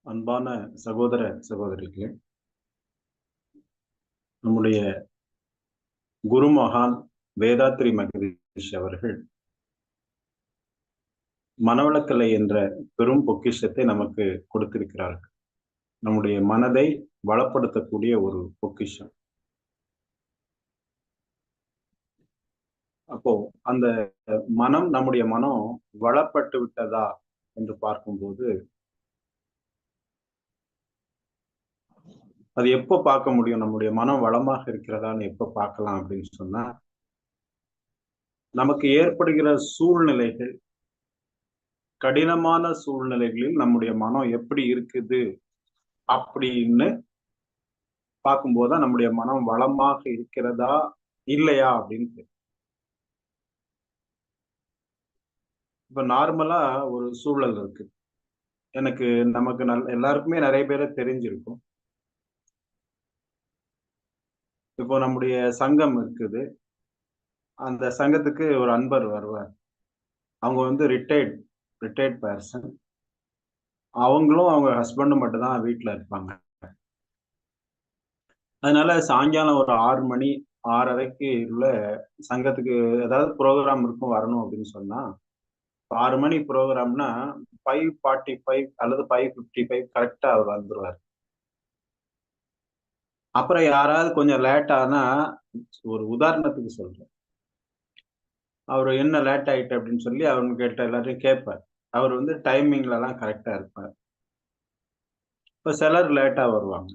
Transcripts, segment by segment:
அன்பான சகோதர சகோதரிகளே, நம்முடைய குருமகான் வேதாத்ரி மகரிஷி அவர்கள் மனவளக்கலை என்ற பெரும் பொக்கிஷத்தை நமக்கு கொடுத்திருக்கிறார்கள். நம்முடைய மனதை வளப்படுத்தக்கூடிய ஒரு பொக்கிஷம். அப்போ அந்த நம்முடைய மனம் வளப்பட்டு விட்டதா என்று பார்க்கும்போது, அது எப்போ பார்க்க முடியும்? நம்முடைய மனம் வளமாக இருக்கிறதான்னு எப்போ பார்க்கலாம் அப்படின்னு சொன்னா, நமக்கு ஏற்படுகிற சூழ்நிலைகள், கடினமான சூழ்நிலைகளில் நம்முடைய மனம் எப்படி இருக்குது அப்படின்னு பார்க்கும்போது தான் நம்முடைய மனம் வளமாக இருக்கிறதா இல்லையா அப்படின்னு தெரியும். இப்ப நார்மலா ஒரு சூழல் இருக்கு. எனக்கு நமக்கு எல்லாருக்குமே நிறைய பேரை தெரிஞ்சிருக்கும். இப்போ நம்முடைய சங்கம் இருக்குது. அந்த சங்கத்துக்கு ஒரு அன்பர் வருவார். அவங்க வந்து ரிட்டையர்ட் பெர்சன். அவங்களும் அவங்க ஹஸ்பண்டும் மட்டும் தான் வீட்ல இருப்பாங்க. அதனால சாயங்காலம் ஒரு 6 மணி 6:30க்கு உள்ள சங்கத்துக்கு ஏதாவது ப்ரோகிராம் இருக்கும் வரணும் அப்படின்னு சொன்னா 6 மணி ப்ரோகிராம்னா 5:45 அல்லது 5:55 கரெக்டா அவர் வந்துருவாரு. அப்புறம் யாராவது கொஞ்சம் லேட் ஆனா ஒரு உதாரணத்துக்கு சொல்றேன். அவரு என்ன லேட் ஆயிட்டு அப்படின்னு சொல்லி அவங்க கிட்ட எல்லாரையும் கேட்பார். அவர் வந்து டைமிங்ல எல்லாம் கரெக்டா இருப்பார். இப்ப சிலர் லேட்டா வருவாங்க.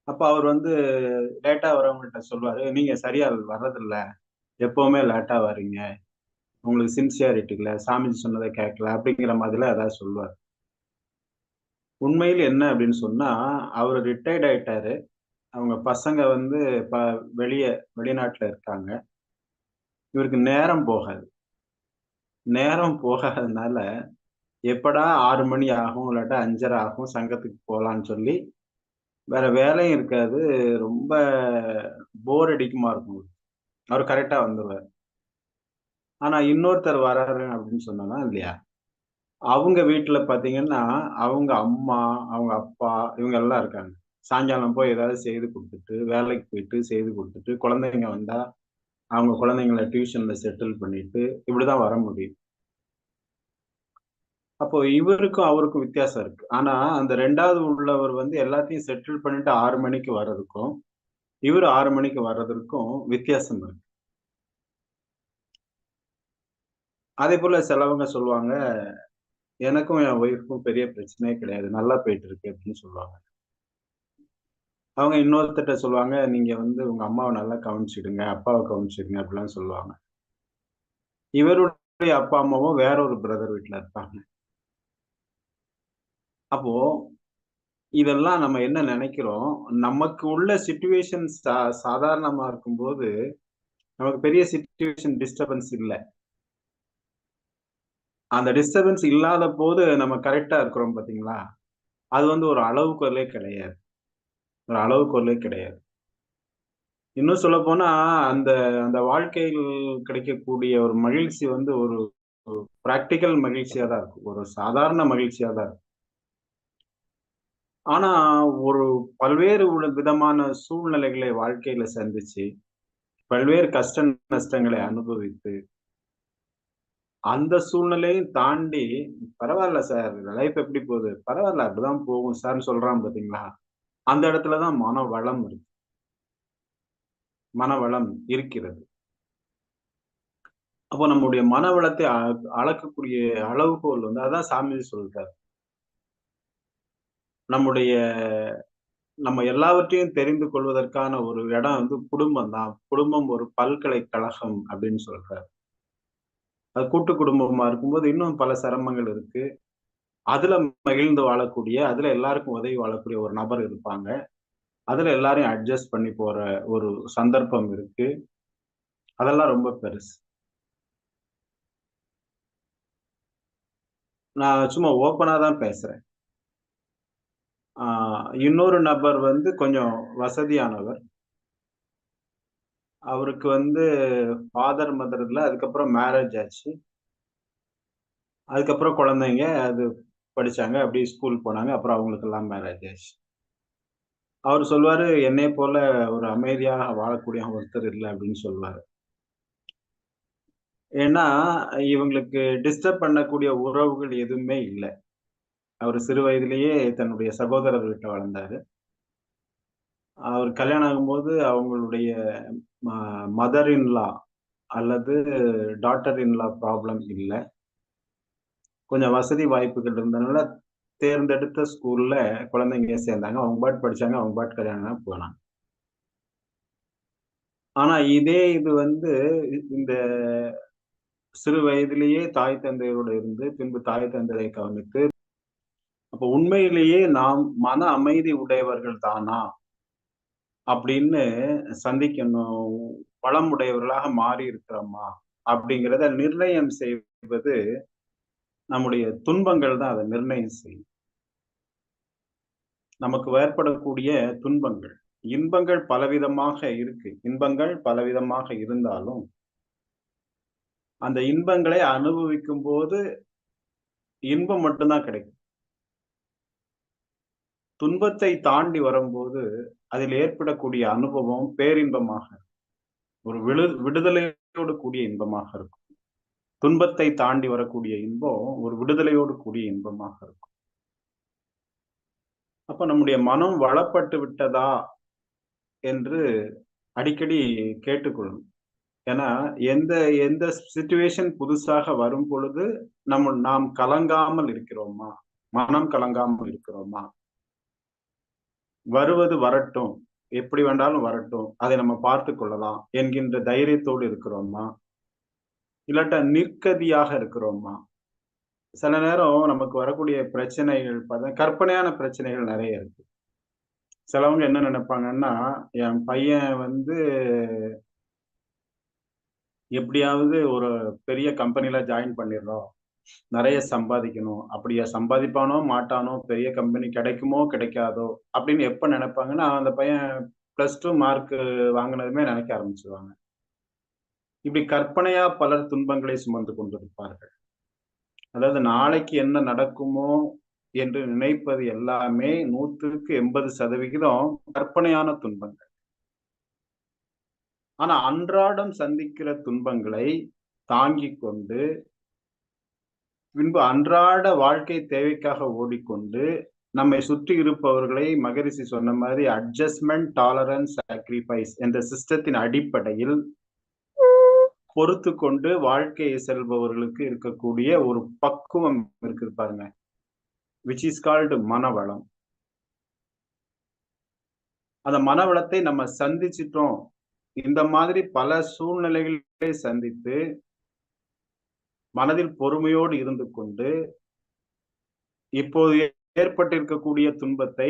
அப்ப அவர் வந்து லேட்டா வரவங்ககிட்ட சொல்லுவாரு, நீங்க சரியா வர்றதில்ல. எப்பவுமே லேட்டா வர்றீங்க. உங்களுக்கு சின்சியாரிட்டி இல்ல. சாமிஜி சொன்னதை கேட்கல அப்படிங்கிற மாதிரிலாம் ஏதாவது சொல்லுவார். உண்மையில் என்ன அப்படின்னு சொன்னா, அவரு ரிட்டயர்ட் ஆயிட்டாரு. அவங்க பசங்க வந்து இப்ப வெளிய வெளிநாட்டுல இருக்காங்க. இவருக்கு நேரம் போகாது. நேரம் போகாதனால எப்படா 6 மணி ஆகும், இல்லாட்டா 5:30 ஆகும் சங்கத்துக்கு போலான்னு சொல்லி, வேற வேலையும் இருக்காது. ரொம்ப போர் அடிக்குமா இருக்கும். அவரு கரெக்ட்டா வந்துருவாரு. ஆனா இன்னொருத்தர் வராரு அப்படின்னு சொன்னோம்னா இல்லையா? அவங்க வீட்ல பார்த்தீங்கன்னா, அவங்க அம்மா, அவங்க அப்பா இவங்க எல்லாம் இருக்காங்க. சாயங்காலம் போய் ஏதாவது செய்து குடுத்துட்டு, வேலைக்கு போயிட்டு செய்து குடுத்துட்டு, குழந்தைங்க வந்தா, அவங்க குழந்தைங்கள டியூஷன்ல செட்டில் பண்ணிட்டு, இப்படிதான் வர முடியும். அப்போ இவருக்கும் அவருக்கும் வித்தியாசம் இருக்கு. ஆனா, அந்த 2வது உள்ளவர் வந்து எல்லாத்தையும் செட்டில் பண்ணிட்டு 6 மணிக்கு வர்றதுக்கும், இவரு 6 மணிக்கு வர்றதற்கும் வித்தியாசம் இருக்கு. அதேபோல சிலவங்க சொல்லுவாங்க, "எனக்கும் என் ஒய்ஃப்க்கும் பெரிய பிரச்சனையே கிடையாது. நல்லா போயிட்டு இருக்கு" அப்படின்னு சொல்லுவாங்க. அவங்க இன்னொருத்தர்ட்ட சொல்லுவாங்க, "நீங்க வந்து உங்க அம்மாவ நல்லா கவனிச்சுடுங்க, அப்பாவ கவனிச்சுடுங்க" அப்படிலாம் சொல்லுவாங்க. இவருடைய அப்பா, அம்மாவும் வேற ஒரு பிரதர் வீட்ல இருப்பாங்க. அப்போ இதெல்லாம் நம்ம என்ன நெனைக்கிறோம், நமக்கு உள்ள சிச்சுவேஷன் சாதாரணமா இருக்கும்போது, நமக்கு பெரிய சிச்சுவேஷன் டிஸ்டர்பன்ஸ் இல்ல. அந்த டிஸ்டர்பன்ஸ் இல்லாத போது நம்ம கரெக்ட்டா இருக்கிறோம் பார்த்தீங்களா? அது வந்து ஒரு அளவுகோலே கிடையாது. ஒரு அளவுகோலே கிடையாது. இன்னும் சொல்லப்போனா, அந்த அந்த வாழ்க்கையில் கிடைக்கக்கூடிய ஒரு மகிழ்ச்சி வந்து ஒரு பிராக்டிகல் மகிழ்ச்சியா தான் இருக்கும். ஒரு சாதாரண மகிழ்ச்சியா தான் இருக்கும். ஆனா, ஒரு பல்வேறு விதமான சூழ்நிலைகளை வாழ்க்கையில சந்திச்சு, பல்வேறு கஷ்ட நஷ்டங்களை அனுபவித்து, அந்த சூழ்நிலையும் தாண்டி, "பரவால்ல சார், லைஃப் எப்படி போகுது?" "பரவால்ல, அப்படிதான் போகும் சார்ன்னு" சொல்றான் பார்த்தீங்களா? அந்த இடத்துல தான் மனவளம் இருக்கு. மனவளம் இருக்கிறது. அப்போ நம்முடைய மனவளத்தை அளக்கக்கூடிய அளவுகோல் வந்து அதான் சாமிஜி சொல்றாரு. நம்முடைய நம்ம எல்லாவற்றையும் தெரிந்து கொள்வதற்கான ஒரு இடம் வந்து குடும்பம் தான். குடும்பம் ஒரு பல்கலைக்கழகம் அப்படின்னு சொல்றாரு. அது கூட்டு குடும்பமா இருக்கும்போது இன்னும் பல சிரமங்கள் இருக்கு. அதுல மகிழ்ந்து வாழக்கூடிய, அதுல எல்லாருக்கும் உதவி வாழக்கூடிய ஒரு நபர் இருப்பாங்க. அதுல எல்லாரையும் அட்ஜஸ்ட் பண்ணி போற ஒரு சந்தர்ப்பம் இருக்கு. அதெல்லாம் ரொம்ப பெருசு. நான் சும்மா ஓப்பனா தான் பேசுறேன். ஆ இன்னொரு நபர் வந்து கொஞ்சம் வசதியானவர். அவருக்கு வந்து ஃபாதர், மதர் இல்ல. அதுக்கப்புறம் மேரேஜ் ஆச்சு. அதுக்கப்புறம் குழந்தைங்க. அது படிச்சாங்க. அப்படியே ஸ்கூல் போனாங்க. அப்புறம் அவங்களுக்கெல்லாம் மேரேஜ் ஆச்சு. அவரு சொல்லுவாரு, "என்னைய போல ஒரு அமைதியாக வாழக்கூடிய ஒருத்தர் இல்ல" அப்படின்னு சொல்லுவாரு. ஏன்னா, இவங்களுக்கு டிஸ்டர்ப் பண்ணக்கூடிய உறவுகள் எதுவுமே இல்ல. அவரு சிறு வயதிலேயே தன்னுடைய சகோதரர் வீட்ல வளர்ந்தாரு. அவரு கல்யாணம் ஆகும்போது அவங்களுடைய ம மதர் இன் லா அல்லது டாட்டர் இன் லா ப்ராப்ளம் இல்ல. கொஞ்சம் வசதி வாய்ப்புகள் இருந்தனால தேர்ந்தெடுத்த ஸ்கூல்ல குழந்தைங்க சேர்ந்தாங்க. அவங்க பாட்டு படிச்சாங்க. அவங்க பாட்டு கல்யாணம் போனாங்க. ஆனா இதே இது வந்து இந்த சிறு வயதிலேயே தாய் தந்தையரோட இருந்து, பின்பு தாய் தந்தையரை கவனித்து, அப்ப உண்மையிலேயே நாம் மன அமைதி உடையவர்கள் தானா? அப்படின்னு சந்திக்கணும். வளம் உடையவர்களாக மாறி இருக்கிறோமா? அப்படிங்கிறத நிர்ணயம் செய்வது நம்முடைய துன்பங்கள் தான் அத நிர்ணயம் செய்யும். நமக்கு ஏற்படக்கூடிய துன்பங்கள். இன்பங்கள் பலவிதமாக இருக்கு. இன்பங்கள் பலவிதமாக இருந்தாலும், அந்த இன்பங்களை அனுபவிக்கும்போது இன்பம் மட்டும் தான் கிடைக்கும். துன்பத்தை தாண்டி வரும்போது, அதில் ஏற்படக்கூடிய அனுபவம் பேரின்பமாக, ஒரு விடுதலையோடு கூடிய இன்பமாக இருக்கும். துன்பத்தை தாண்டி வரக்கூடிய இன்பம், ஒரு விடுதலையோடு கூடிய இன்பமாக இருக்கும். அப்ப நம்முடைய மனம் வளப்பட்டு விட்டதா என்று அடிக்கடி கேட்டுக்கொள்ளணும். ஏன்னா, எந்த எந்த சிச்சுவேஷன் புதுசாக வரும் பொழுது, நாம் கலங்காமல் இருக்கிறோமா? மனம் கலங்காமல் இருக்கிறோமா? வருவது வரட்டும். எப்படி வேண்டாலும் வரட்டும். அதை நம்ம பார்த்துக் கொள்ளலாம் என்கின்ற தைரியத்தோடு இருக்கிறோமா? இல்லாட்டா நிர்கதியாக இருக்கிறோமா? சில நேரம் நமக்கு வரக்கூடிய பிரச்சனைகள் பார்த்தா கற்பனையான பிரச்சனைகள் நெறைய இருக்கு. சிலவங்க என்ன நெனைப்பாங்கன்னா, என் பையன் வந்து எப்படியாவது ஒரு பெரிய கம்பெனில ஜாயின் பண்ணிர்றோம். நெறைய சம்பாதிக்கணும். அப்படியா சம்பாதிப்பானோ, மாட்டானோ, பெரிய கம்பெனி கிடைக்குமோ, கிடைக்காதோ அப்படின்னு எப்ப நெனைப்பாங்கன்னா, அந்த பையன் +2 மார்க் வாங்குனதுமே நெனைக்க ஆரம்பிச்சுருவாங்க. இப்படி கற்பனையா பலர் துன்பங்களை சுமந்து கொண்டிருப்பார்கள். அதாவது நாளைக்கு என்ன நடக்குமோ என்று நினைப்பது எல்லாமே 100க்கு 80% கற்பனையான துன்பங்கள். ஆனா அன்றாடம் சந்திக்கிற துன்பங்களை தாங்கிக் கொண்டு, பின்பு அன்றாட வாழ்க்கை தேவைக்காக ஓடிக்கொண்டு, நம்மை சுற்றி இருப்பவர்களை மகரிஷி சொன்ன மாரி அட்ஜஸ்ட்மென்ட், டாலரன்ஸ், சாக்ரிஃபைஸ் என்ற சிஸ்டத்தின் அடிப்படையில் பொறுத்துக்கொண்டு வாழ்க்கையை செல்பவர்களுக்கு இருக்கக்கூடிய ஒரு பக்குவம் இருக்குது பாருங்க. விச் இஸ் கால்டு மனவளம். அந்த மனவளத்தை நம்ம சந்திச்சுட்டோம். இந்த மாதிரி பல சூழ்நிலைகளை சந்தித்து, மனதில் பொறுமையோடு இருந்து கொண்டு, இப்போது ஏற்பட்டிருக்கக்கூடிய துன்பத்தை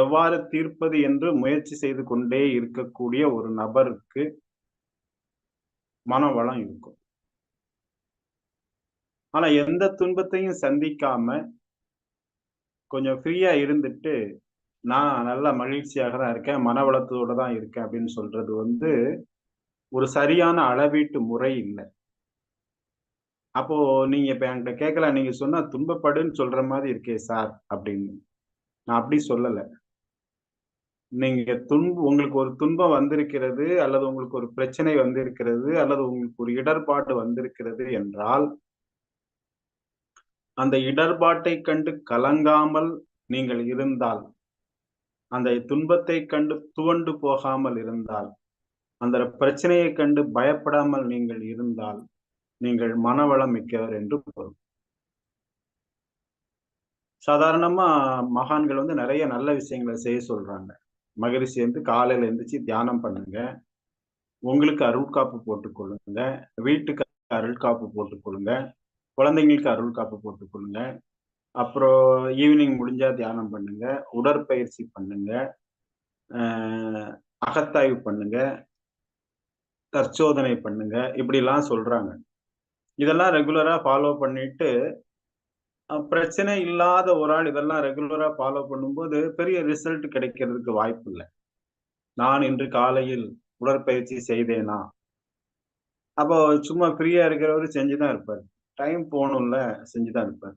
எவ்வாறு தீர்ப்பது என்று முயற்சி செய்து கொண்டே இருக்கக்கூடிய ஒரு நபருக்கு மனவளம் இருக்கும். ஆனா எந்த துன்பத்தையும் சந்திக்காம, கொஞ்சம் ஃப்ரீயா இருந்துட்டு, நான் நல்லா மகிழ்ச்சியாக தான் இருக்கேன், மனவளத்தோட தான் இருக்கேன் அப்படின்னு சொல்றது வந்து, ஒரு சரியான அளவீட்டு முறை இல்ல. அப்போ நீங்க இப்ப என்கிட்ட கேட்கலாம், நீங்க சொன்னா துன்பப்படுன்னு சொல்ற மாரி இருக்கே சார் அப்படின்னு. நான் அப்படி சொல்லல. நீங்க உங்களுக்கு ஒரு துன்பம் வந்திருக்கிறது, அல்லது உங்களுக்கு ஒரு பிரச்சனை வந்திருக்கிறது, அல்லது உங்களுக்கு ஒரு இடர்பாடு வந்திருக்கிறது என்றால், அந்த இடர்பாட்டைக் கண்டு கலங்காமல் நீங்கள் இருந்தால், அந்த துன்பத்தைக் கண்டு துவண்டு போகாமல் இருந்தால், அந்த பிரச்சனையைக் கண்டு பயப்படாமல் நீங்கள் இருந்தால், நீங்கள் மனவளம் மிக்கவர் என்று பொருள். சாதாரணமா மகான்கள் வந்து நெறைய நல்ல விஷயங்கள செய்ய சொல்றாங்க. மகரிஷி வந்து காலையில எந்திரிச்சு தியானம் பண்ணுங்க. உங்களுக்கு அருள் காப்பு போட்டுக் கொள்ளுங்க. வீட்டுக்கு அருள் காப்பு போட்டுக் கொள்ளுங்க. குழந்தைங்களுக்கு அருள் காப்பு போட்டுக் கொள்ளுங்க. அப்புறம் ஈவினிங் முடிஞ்சா தியானம் பண்ணுங்க. உடற்பயிற்சி பண்ணுங்க. அ அகத்தாய்வு பண்ணுங்க. தற்சோதனை பண்ணுங்க. இப்படிலாம் சொல்றாங்க. இதெல்லாம் ரெகுலரா ஃபாலோ பண்ணிட்டு, பிரச்சனை இல்லாத ஒரு ஆள் இதெல்லாம் ரெகுலரா ஃபாலோ பண்ணும்போது, பெரிய ரிசல்ட் கிடைக்கிறதுக்கு வாய்ப்பில்ல. நான் இன்று காலையில் உடற்பயிற்சி செய்தேனா? அப்போ சும்மா ஃப்ரீயா இருக்கிறவரு செஞ்சு தான் இருப்பாரு. டைம் போணும்ல, செஞ்சு தான் இருப்பாரு.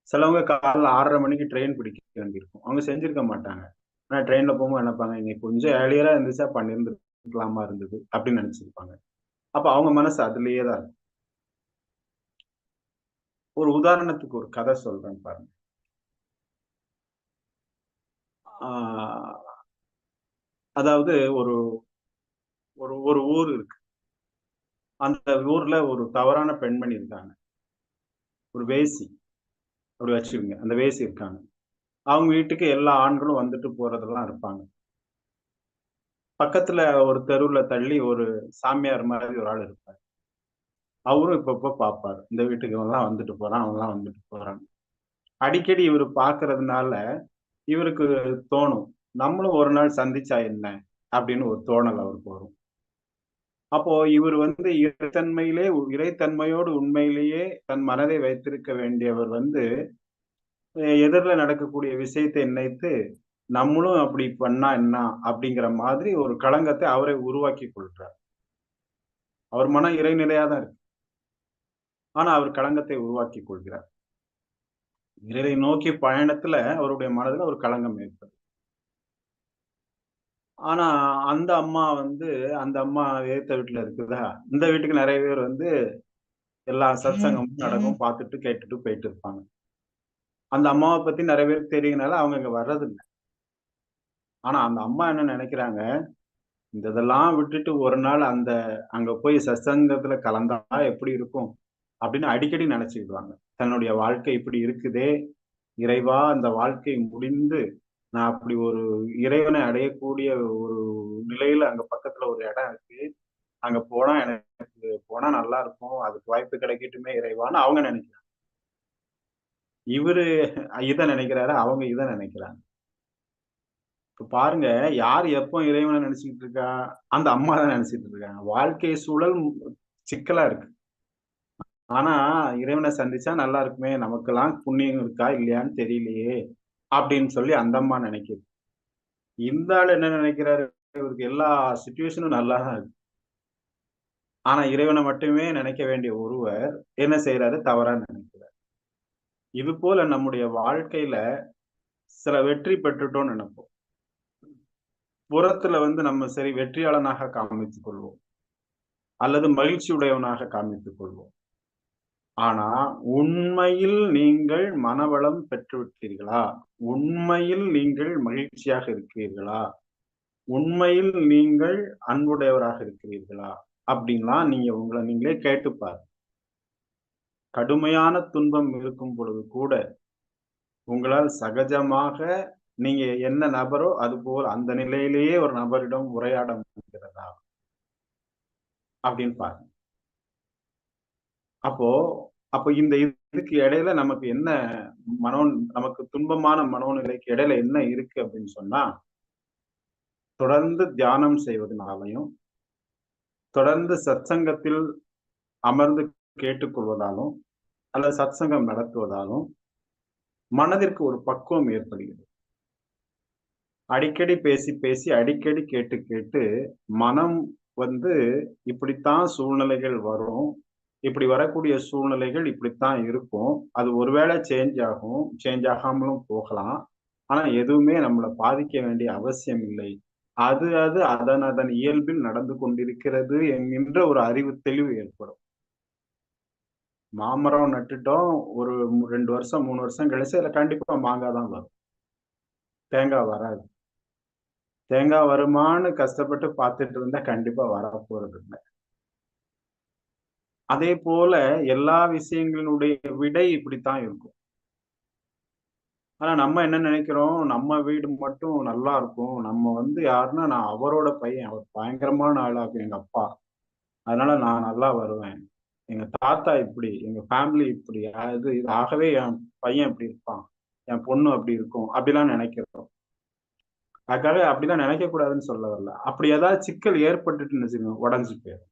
சிலவங்க காலைல 6:30 மணிக்கு ட்ரெயின் பிடிக்க வேண்டியிருக்கும். அவங்க செஞ்சிருக்க மாட்டாங்க. ஆனா ட்ரெயின்ல போகும்போது நினைப்பாங்க, இன்னைக்கு கொஞ்சம் ஏர்லியரா எந்திரிச்சா பண்ணியிருந்துருக்கலாமா இருந்தது அப்படின்னு நினைச்சிருப்பாங்க. அப்ப அவங்க மனசு அதிலேயே தான் இருக்கும். ஒரு உதாரணத்துக்கு ஒரு கதை சொல்றேன் பாருங்க. ஆ அதாவது ஒரு ஒரு ஒரு ஊர் இருக்கு. அந்த ஊர்ல ஒரு தவறான பெண்மணி இருக்காங்க. ஒரு வேசி அப்படி வச்சுக்கங்க. அந்த வேசி இருக்காங்க. அவங்க வீட்டுக்கு எல்லா ஆண்களும் வந்துட்டு போறதெல்லாம் இருப்பாங்க. பக்கத்துல ஒரு தெருவுல தள்ளி ஒரு சாமியார் மாதிரி ஒரு ஆள் இருப்பாரு. அவரும் இப்பப்ப பார்ப்பாரு. இந்த வீட்டுக்கு இவன்லாம் வந்துட்டு போறான், அவன்லாம் வந்துட்டு போறான்னு. அடிக்கடி இவரு பார்க்கறதுனால, இவருக்கு தோணும். நம்மளும் ஒரு நாள் சந்திச்சா என்ன? அப்படின்னு ஒரு தோணல் அவருக்கு வரும். அப்போ இவரு இறைத்தன்மையோடு உண்மையிலேயே தன் மனதை வைத்திருக்க வேண்டியவர் எதிர்ல நடக்கக்கூடிய விஷயத்தை நினைத்து, நம்மளும் அப்படி பண்ணா என்ன? அப்படிங்கிற மாதிரி ஒரு களங்கத்தை அவரே உருவாக்கிக் கொள்றார். அவர் மனம் இறைநிலையா தான் இருக்கு. ஆனா அவர் களங்கத்தை உருவாக்கிக் கொள்கிறார். இறைவனை நோக்கி பயணத்துல அவருடைய மனதுல ஒரு களங்கம் ஏற்படுது. ஆனா அந்த அம்மா அந்த அம்மா எதிர்த்த வீட்ல இருக்குதா, இந்த வீட்டுக்கு நெறைய பேர் எல்லா சத்சங்கமும் நடக்கும் பார்த்துட்டு, கேட்டுட்டு போயிட்டு இருப்பாங்க. அந்த அம்மாவ பத்தி நெறைய பேருக்கு தெரியும்னால அவங்க அங்க வர்றதில்ல. ஆனா அந்த அம்மா என்ன நெனைக்கிறாங்க, இந்த இதெல்லாம் விட்டுட்டு ஒரு நாள் அங்க போய் சத்சங்கத்துல கலந்தா எப்படி இருக்கும்? அப்படின்னு அடிக்கடி நெனச்சுக்கிடுவாங்க. தன்னுடைய வாழ்க்கை இப்படி இருக்குதே! இறைவா! இந்த வாழ்க்கை முடிந்து, நான் அப்படி ஒரு இறைவனை அடையக்கூடிய ஒரு நிலையில அங்க பக்கத்துல ஒரு இடம் இருக்கு. அங்க போனா போனா நல்லா இருக்கும். அதுக்கு வாய்ப்பு கிடைக்கட்டுமே இறைவான்னு அவங்க நெனைக்கிறாங்க. இவரு இத நெனைக்கிறாரு. அவங்க இத நெனைக்கிறாங்க. இப்ப பாருங்க, யார் எப்போ இறைவன நெனச்சுக்கிட்டு இருக்கா? அந்த அம்மா தான் நெனச்சுட்டு இருக்காங்க. வாழ்க்கை சூழல் சிக்கலா இருக்கு. ஆனா, இறைவன சந்திச்சா நல்லா இருக்குமே! நமக்கெல்லாம் புண்ணியம் இருக்கா? இல்லையான்னு தெரியலையே! அப்படின்னு சொல்லி அந்த அம்மா நெனைக்குது. இந்த ஆளு என்ன நெனைக்கிறாரு? இவருக்கு எல்லா சிச்சுவேஷனும் நல்லா தான் இருக்கு. ஆனா, இறைவன மட்டுமே நினைக்க வேண்டிய ஒருவர் என்ன செய்றாரு? தவறா நினைக்கிறார். இது போல நம்முடைய வாழ்க்கையில சில வெற்றி பெற்றுட்டோம்னு நெனைப்போம். புறத்துல நம்ம சரி வெற்றியாளனாக காண்பித்துக் கொள்வோம். அல்லது மகிழ்ச்சியுடையவனாக காண்பித்துக் கொள்வோம். ஆனா, உண்மையில் நீங்கள் மனவளம் பெற்றுவிட்டீர்களா? உண்மையில் நீங்கள் மகிழ்ச்சியாக இருக்கிறீர்களா? உண்மையில் நீங்கள் அன்புடையவராக இருக்கிறீர்களா? அப்படின்லாம் நீங்க உங்கள நீங்களே கேட்டுப் பாருங்க. கடுமையான துன்பம் இருக்கும் பொழுது கூட, உங்களால் சகஜமாக நீங்க என்ன நபரோ, அதுபோல் அந்த நிலையிலேயே ஒரு நபரிடம் உரையாட முடிகிறதா? அப்படின்னு பாருங்க. அப்போ அப்போ இதுக்கு இடையில நமக்கு என்ன மனோ நமக்கு துன்பமான மனோநிலைக்கு இடையில என்ன இருக்கு அப்படின்னு சொன்னா, தொடர்ந்து தியானம் செய்வதனாலயும், தொடர்ந்து சத்சங்கத்தில் அமர்ந்து கேட்டுக்கொள்வதாலும், அல்லது சத்சங்கம் நடத்துவதாலும், மனதிற்கு ஒரு பக்குவம் ஏற்படுகிறது. அடிக்கடி பேசி, பேசி, அடிக்கடி கேட்டு, கேட்டு மனம் வந்து இப்படித்தான் சூழ்நிலைகள் வரும். இப்படி வரக்கூடிய சூழ்நிலைகள் இப்படித்தான் இருக்கும். அது ஒருவேளை சேஞ்ச் ஆகும். சேஞ்ச் ஆகாமலும் போகலாம். ஆனா எதுவுமே நம்மள பாதிக்க வேண்டிய அவசியம் இல்லை. அது அது அதன் அதன் இயல்பில் நடந்து கொண்டிருக்கிறது என்கின்ற ஒரு அறிவு தெளிவு ஏற்படும். மாமரம் நட்டுட்டோம். ஒரு 2 வருஷம், 3 வருஷம் கழிச்சு அதுல கண்டிப்பா மாங்கா தான் வரும். தேங்கா வராது. தேங்கா வருமான்னு கஷ்டப்பட்டு பார்த்துட்டு இருந்தா கண்டிப்பா வரப்போறதில்ல. அதேபோல எல்லா விஷயங்களினுடைய விடை இப்படித்தான் இருக்கும். ஆனா நம்ம என்ன நினைக்கிறோம், நம்ம வீடு மட்டும் நல்லா இருக்கும். நம்ம யாருன்னா, நான் அவரோட பையன். அவர் பயங்கரமான ஆளாக்கும் எங்க அப்பா. அதனால நான் நல்லா வருவேன். எங்க தாத்தா இப்படி, எங்க ஃபேமிலி இப்படி. ஆகவே என் பையன் இப்படி இருப்பான். என் பொண்ணு அப்படி இருக்கும். அப்படிலாம் நினைக்கிறோம். அதுக்காக அப்படிலாம் நினைக்கக் கூடாதுன்னு சொல்ல வரல. அப்படி ஏதாவது சிக்கல் ஏற்பட்டுட்டுன்னு வச்சுக்கோங்க, உடைஞ்சு போயிரும்.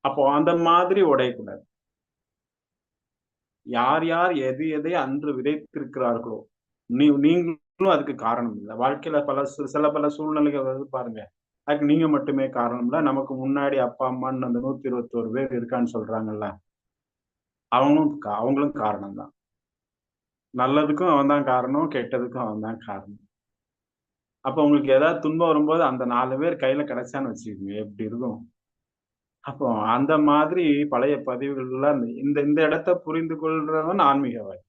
அப்போ அந்த மாதிரி உடையக்கூடாது. யார் யார் எது எதை அன்று விதைத்திருக்கிறார்களோ, நீங்களும் அதுக்கு காரணம் இல்ல. வாழ்க்கையில சில பல சூழ்நிலைகள் வருது பாருங்க. அதுக்கு நீங்க மட்டுமே காரணம் இல்ல. நமக்கு முன்னாடி அப்பா, அம்மான்னு அந்த 121 பேர் இருக்கான்னு சொல்றாங்கல்ல. அவங்களும் காரணம் தான். நல்லதுக்கும் அவன் தான் காரணம், கெட்டதுக்கும் அவன் தான் காரணம். அப்ப உங்களுக்கு ஏதாவது துன்பம் வரும்போது அந்த 4 பேர் கையில கிடைச்சான்னு வச்சுக்கோங்க, எப்படி இருக்கும்? அப்போ அந்த மாதிரி பழைய பதிவுகள்ல இந்த இந்த இடத்த புரிந்து கொள்றவன் ஆன்மீகவாதி.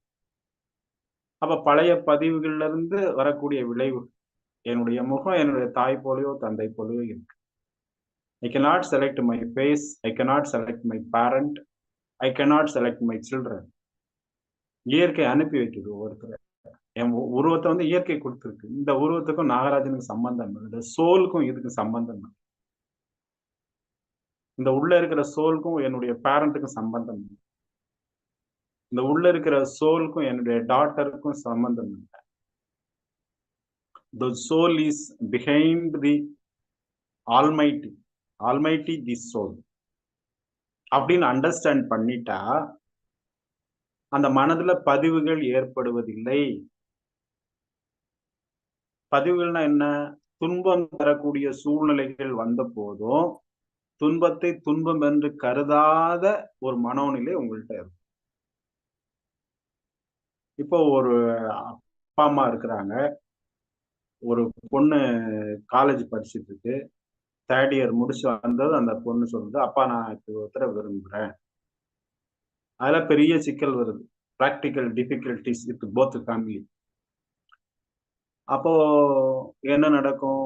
அப்ப பழைய பதிவுகள்ல இருந்து வரக்கூடிய விளைவு, என்னுடைய முகம் என்னுடைய தாய் போலயோ, தந்தை போலயோ இருக்கு. I cannot select my face, I cannot select my parent, I cannot select my children. இயற்கை அனுப்பி வைக்குது ஒவ்வொருத்தர. என் உருவத்த வந்து இயற்கை குடுத்திருக்கு. இந்த உருவத்துக்கும் நாகராஜனுக்கும் சம்பந்தம் இல்ல. இந்த சோலுக்கும் இதுக்கும் சம்பந்தம் இல்ல. இந்த உள்ள இருக்கிற சோலுக்கும் என்னுடைய பேரண்ட்டுக்கும் சம்பந்தம் இல்ல. இந்த உள்ள இருக்கிற சோலுக்கும் என்னுடைய டாட்டருக்கும் சம்பந்தம் இல்ல. The soul is behind the Almighty. Almighty the soul. அப்படின்னு அண்டர்ஸ்டாண்ட் பண்ணிட்டா, அந்த மனதுல பதிவுகள் ஏற்படுவதில்லை. பதிவுகள்னா என்ன? துன்பம் தரக்கூடிய சூழ்நிலைகள் வந்த போதும், துன்பத்தை துன்பம் என்று கருதாத ஒரு மனோநிலை உங்கள்ட்ட இருக்கும். இப்போ ஒரு அப்பா, அம்மா இருக்கிறாங்க. ஒரு பொண்ணு காலேஜ் படிச்சுட்டு இருக்கு. 3rd இயர் முடிச்சு வந்தது அந்த பொண்ணு சொல்லுது, "அப்பா நான் இப்படி ஒருத்தர விரும்புறேன்." அதுல பெரிய சிக்கல் வருது. Practical difficulties with both family. அப்போ என்ன நடக்கும்?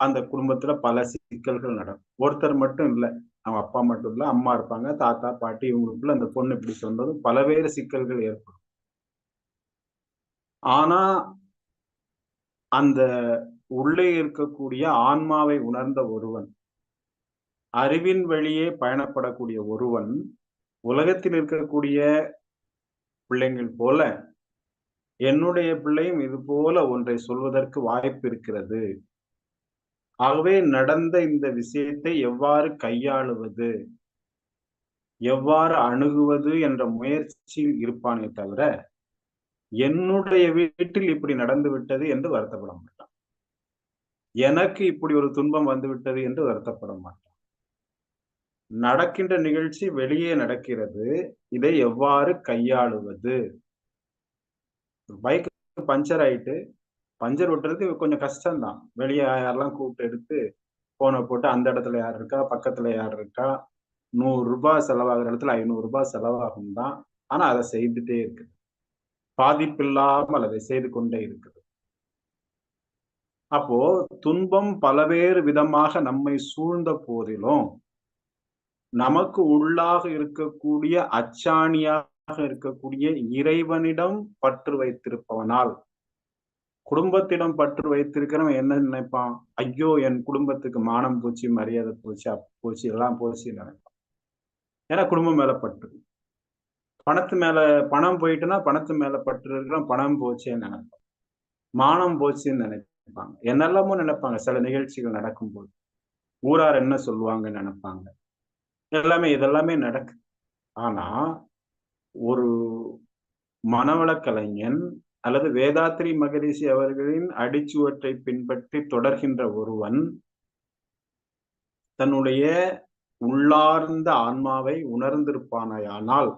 அந்த குடும்பத்துல பல சிக்கல்கள் நடக்கும். ஒருத்தர் மட்டும் இல்ல. அவங்க அப்பா மட்டும் இல்ல, அம்மா இருப்பாங்க, தாத்தா, பாட்டி இவங்களுக்குள்ள அந்த பொண்ணு இப்படி சொன்னதும் பலவேறு சிக்கல்கள் ஏற்படும். ஆனா, அந்த உள்ளே இருக்கக்கூடிய ஆன்மாவை உணர்ந்த ஒருவன், அறிவின் வழியே பயணப்படக்கூடிய ஒருவன், உலகத்தில் இருக்கக்கூடிய பிள்ளைங்கள் போல, என்னுடைய பிள்ளையும் இது போல ஒன்றை சொல்வதற்கு வாய்ப்பு இருக்கிறது. ஆகவே நடந்த இந்த விஷயத்தை எவ்வாறு கையாளுவது? எவ்வாறு அணுகுவது என்ற முயற்சியில் இருப்பானே தவிர, என்னுடைய வீட்டில் இப்படி நடந்து விட்டது என்று வருத்தப்பட மாட்டான். எனக்கு இப்படி ஒரு துன்பம் வந்துவிட்டது என்று வருத்தப்பட மாட்டான். நடக்கின்ற நிகழ்ச்சி வெளியே நடக்கிறது. இதை எவ்வாறு கையாளுவது? பைக் பஞ்சர் ஆயிட்டு, பஞ்சர் ஒட்டுறது கொஞ்சம் கஷ்டம் தான். வெளிய யாரெல்லாம் கூப்பிட்டு எடுத்து ஃபோன போட்டு அந்த இடத்துல யார் இருக்கா? பக்கத்துல யார் இருக்கா? ரூ. 100 செலவாகுற இடத்துல ரூ. 500 செலவாகும் தான். ஆனா அத செய்துட்டே இருக்கு. பாதிப்பில்லாமல் அதை செய்து கொண்டே இருக்குது. அப்போ துன்பம் பலவேறு விதமாக நம்மை சூழ்ந்த போதிலும், நமக்கு உள்ளாக இருக்கக்கூடிய அச்சாணியாக இருக்கக்கூடிய இறைவனிடம் பற்று வைத்திருப்பவனால், குடும்பத்திடம் பற்று வைத்திருக்கிறவன் என்ன நினைப்பான்? ஐயோ! என் குடும்பத்துக்கு மானம் போச்சு, மரியாதை போச்சு, அப்ப போச்சு, எல்லாம் போச்சுன்னு நினைப்பான். ஏன்னா குடும்பம் மேல பற்று. பணத்து மேல பணம் போயிட்டுன்னா, பணத்து மேல பற்று இருக்கிறவன் பணம் போச்சேன்னு நினைப்பான். மானம் போச்சுன்னு நினைப்பாங்க. என்னெல்லாமோ நினைப்பாங்க சில நிகழ்ச்சிகள் நடக்கும்போது. ஊரார் என்ன சொல்லுவாங்கன்னு நினைப்பாங்க. இதெல்லாமே நடக்குது. ஆனா, ஒரு மனவளக் கலைஞன் அல்லது வேதாத்ரி மகரிஷி அவர்களின் அடிச்சுவற்றை பின்பற்றி தொடர்கின்ற ஒருவன், தன்னுடைய உள்ளார்ந்த ஆன்மாவை உணர்ந்திருப்பானாயானால்,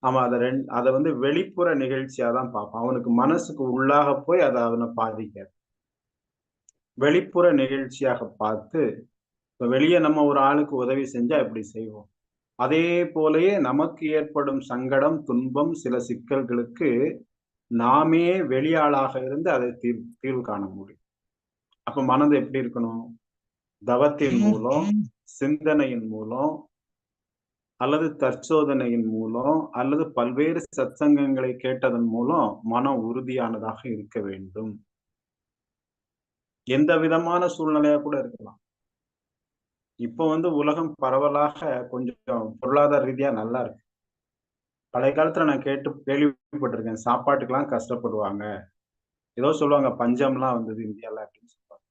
அவன் அத வந்து வெளிப்புற நிகழ்ச்சியா தான் பார்ப்பான். அவனுக்கு மனசுக்கு உள்ளாக போய் அது அவன பாதிக்காது. வெளிப்புற நிகழ்ச்சியாக பார்த்து, இப்ப வெளிய நம்ம ஒரு ஆளுக்கு உதவி செஞ்சா எப்படி செய்வோம்? அதே போலயே நமக்கு ஏற்படும் சங்கடம், துன்பம், சில சிக்கல்களுக்கு நாமே வெளியாளாக இருந்து அதை தீர்வு காண முடியும். அப்ப மனது எப்படி இருக்கணும்? தவத்தின் மூலம், சிந்தனையின் மூலம், அல்லது தற்சோதனையின் மூலம், அல்லது பல்வேறு சத்சங்கங்களை கேட்டதன் மூலம் மனம் உறுதியானதாக இருக்க வேண்டும். எந்த விதமான சூழ்நிலையா கூட இருக்கலாம். இப்போ வந்து உலகம் பரவலாக கொஞ்சம் பொருளாதார ரீதியா நல்லா இருக்கு. பழைய காலத்துல நான் கேள்விப்பட்டிருக்கேன். சாப்பாட்டுக்கெல்லாம் கஷ்டப்படுவாங்க. ஏதோ சொல்லுவாங்க பஞ்சம்லாம் வந்தது இந்தியால அப்படின்னு சொல்லுவாங்க.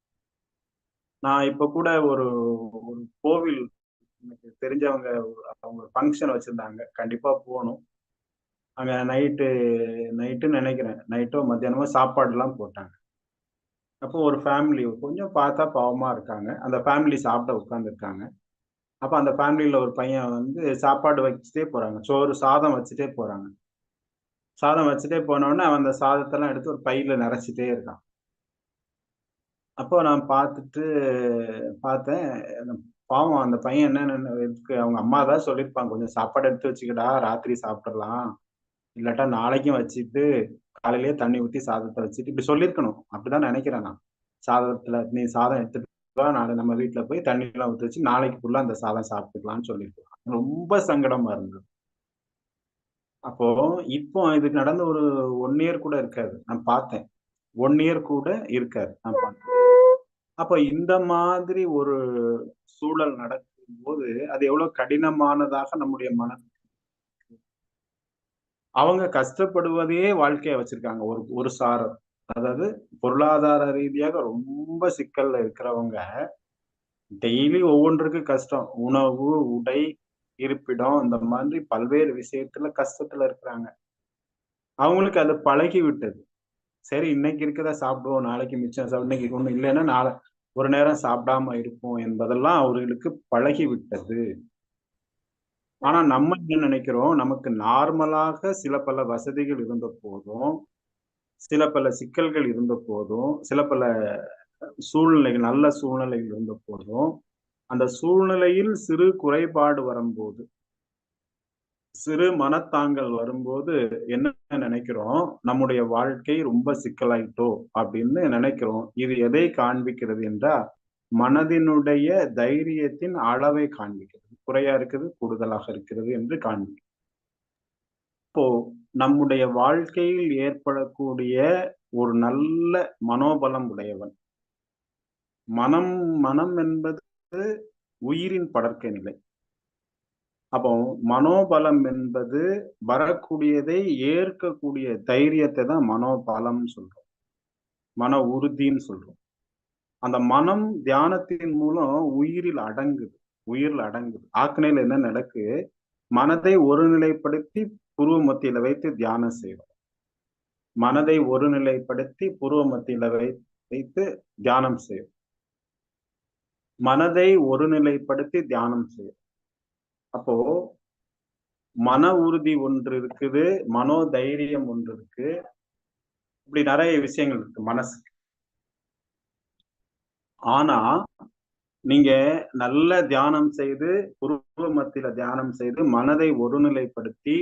நான் இப்ப கூட ஒரு ஒரு கோவில் எனக்கு தெரிஞ்சவங்க அவங்க ஃபங்ஷன் வச்சிருந்தாங்க. கண்டிப்பா போணும். அங்க நைட்டுன்னு நெனைக்கிறேன். நைட்டோ மத்தியானமோ சாப்பாடுலாம் போட்டாங்க. அப்போ ஒரு ஃபேமிலி கொஞ்சம் பார்த்தா பாவமா இருக்காங்க. அந்த ஃபேமிலி சாப்பிட உட்கார்ந்துருக்காங்க. அப்ப அந்த ஃபேமிலியில ஒரு பையன் வந்து சாப்பாடு வச்சுட்டே போறாங்க. சோறு, சாதம் வச்சுட்டே போறாங்க. சாதம் வச்சுட்டே போனோனே, அவன் அந்த சாதத்தெல்லாம் எடுத்து ஒரு பையில நெறச்சிட்டே இருக்கான். அப்போ நான் பார்த்துட்டு பார்த்தேன். பாவம் அந்த பையன் எதுக்கு அவங்க அம்மா தான் சொல்லியிருப்பாங்க, "கொஞ்சம் சாப்பாடு எடுத்து வச்சுக்கடா, ராத்திரி சாப்பிட்டுறலாம். இல்லாட்டா நாளைக்கும் வச்சுட்டு, காலையிலேயே தண்ணி ஊத்தி சாதத்த வச்சுட்டு" இப்படி சொல்லியிருக்கணும். அப்படிதான் நெனைக்கிறேன் நான். "நீ சாதம் எடுத்துட்டு வா, நாளை நம்ம வீட்ல போய் தண்ணிலாம் ஊத்தி வச்சு, நாளைக்கு ஃபுல்லா அந்த சாதம் சாப்பிட்டுக்கலாம்ன்னு" சொல்லியிருக்கலாம். ரொம்ப சங்கடமா இருந்தது. அப்போ இப்போ இதுக்கு நடந்து ஒரு 1 இயர் கூட இருக்காது. நான் பார்த்தேன். 1 இயர் கூட இருக்காது. நான் பார்த்தேன். அப்ப இந்த மாதிரி ஒரு சூழல் நடக்கும்போது, அது எவ்வளவு கடினமானதாக நம்முடைய அவங்க கஷ்டப்படுவதையே வாழ்க்கையா வச்சிருக்காங்க. ஒரு ஒரு சாரர். அதாவது பொருளாதார ரீதியாக ரொம்ப சிக்கல்ல இருக்கிறவங்க, டெய்லி ஒவ்வொன்றுக்கு கஷ்டம். உணவு, உடை, இருப்பிடம் இந்த மாதிரி பல்வேறு விஷயத்துல கஷ்டத்துல இருக்கிறாங்க. அவங்களுக்கு அது பழகி விட்டது. சரி இன்னைக்கு இருக்கிறத சாப்பிடுவோம், நாளைக்கு மிச்சம் இன்னைக்கு ஒண்ணும் இல்லைன்னா ஒரு நேரம் சாப்பிடாம இருப்போம் என்பதெல்லாம் அவர்களுக்கு பழகிவிட்டது. ஆனா நம்ம என்ன நினைக்கிறோம், நமக்கு நார்மலாக சில பல வசதிகள் இருந்த போதும், சில பல சிக்கல்கள் இருந்த போதும், சில பல சூழ்நிலைகள் நல்ல சூழ்நிலைகள் இருந்த போதும், அந்த சூழ்நிலையில் சிறு குறைபாடு வரும்போது, சிறு மனத்தாங்கல் வரும்போது என்ன நினைக்கிறோம், நம்முடைய வாழ்க்கை ரொம்ப சிக்கலாயிட்டோ அப்படின்னு நினைக்கிறோம். இது எதை காண்பிக்கிறது என்றால், மனதினுடைய தைரியத்தின் அளவை காண்பிக்கிறது. குறையா இருக்குது, கூடுதலாக இருக்கிறது என்று காண்பிக்கும். இப்போ நம்முடைய வாழ்க்கையில் ஏற்படக்கூடிய ஒரு நல்ல மனோபலம் உடையவன். மனம் மனம் என்பது உயிரின் படர்க்கை நிலை. அப்போ மனோபலம் என்பது வரக்கூடியதை ஏற்கக்கூடிய தைரியத்தை தான் மனோபலம்னு சொல்றோம். மன உறுதின்னு சொல்றோம். அந்த மனம் தியானத்தின் மூலம் உயிர்ல அடங்குது. ஆக்னையில என்ன நடக்கு? மனதை ஒருநிலைப்படுத்தி புருவ மத்தியில வைத்து தியானம் செய்றோம். மனதை ஒருநிலைப்படுத்தி புருவ மத்தியில வைத்து தியானம் செய்றோம். மனதை ஒருநிலைப்படுத்தி தியானம் செய்றோம். அப்போ மன உறுதி ஒன்று இருக்குது, மனோதைரியம் ஒன்று இருக்கு. இப்படி நிறைய விஷயங்கள் இருக்கு மனசுக்கு. ஆனா, நீங்க நல்ல தியானம் செய்து, புருவ மத்தியில தியானம் செய்து, மனதை ஒருநிலைப்படுத்தி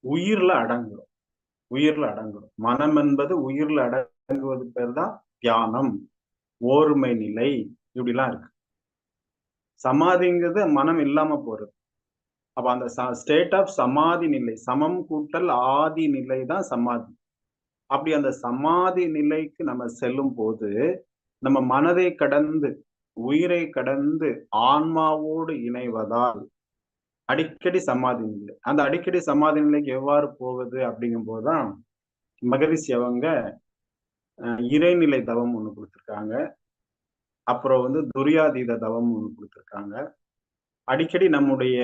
உயிர்ல அடங்குறோம். உயிர்ல அடங்குறோம். மனம் என்பது உயிர்ல அடங்குவது பேர் தான் தியானம், ஓர்மை நிலை இப்படிலாம் இருக்கு. சமாதிங்கிறது மனம் இல்லாம போறது. அப்ப அந்த ஸ்டேட் ஆஃப் சமாதி நிலை, சமம் கூட்டல் ஆதி நிலை தான் சமாதி. அப்படி அந்த சமாதி நிலைக்கு நம்ம செல்லும்போது, நம்ம மனதை கடந்து, உயிரை கடந்து ஆன்மாவோடு இணைவதால் அடிக்கடி சமாதி நிலை. அந்த அடிக்கடி சமாதி நிலைக்கு எவ்வாறு போவது அப்படிங்கும்போது தான் மகரிஷி அவங்க இறைநிலை தவம் ஒண்ணு குடுத்திருக்காங்க. அப்புறம் வந்து துரியாதீத தவம் ஒண்ணு குடுத்திருக்காங்க. அடிக்கடி நம்முடைய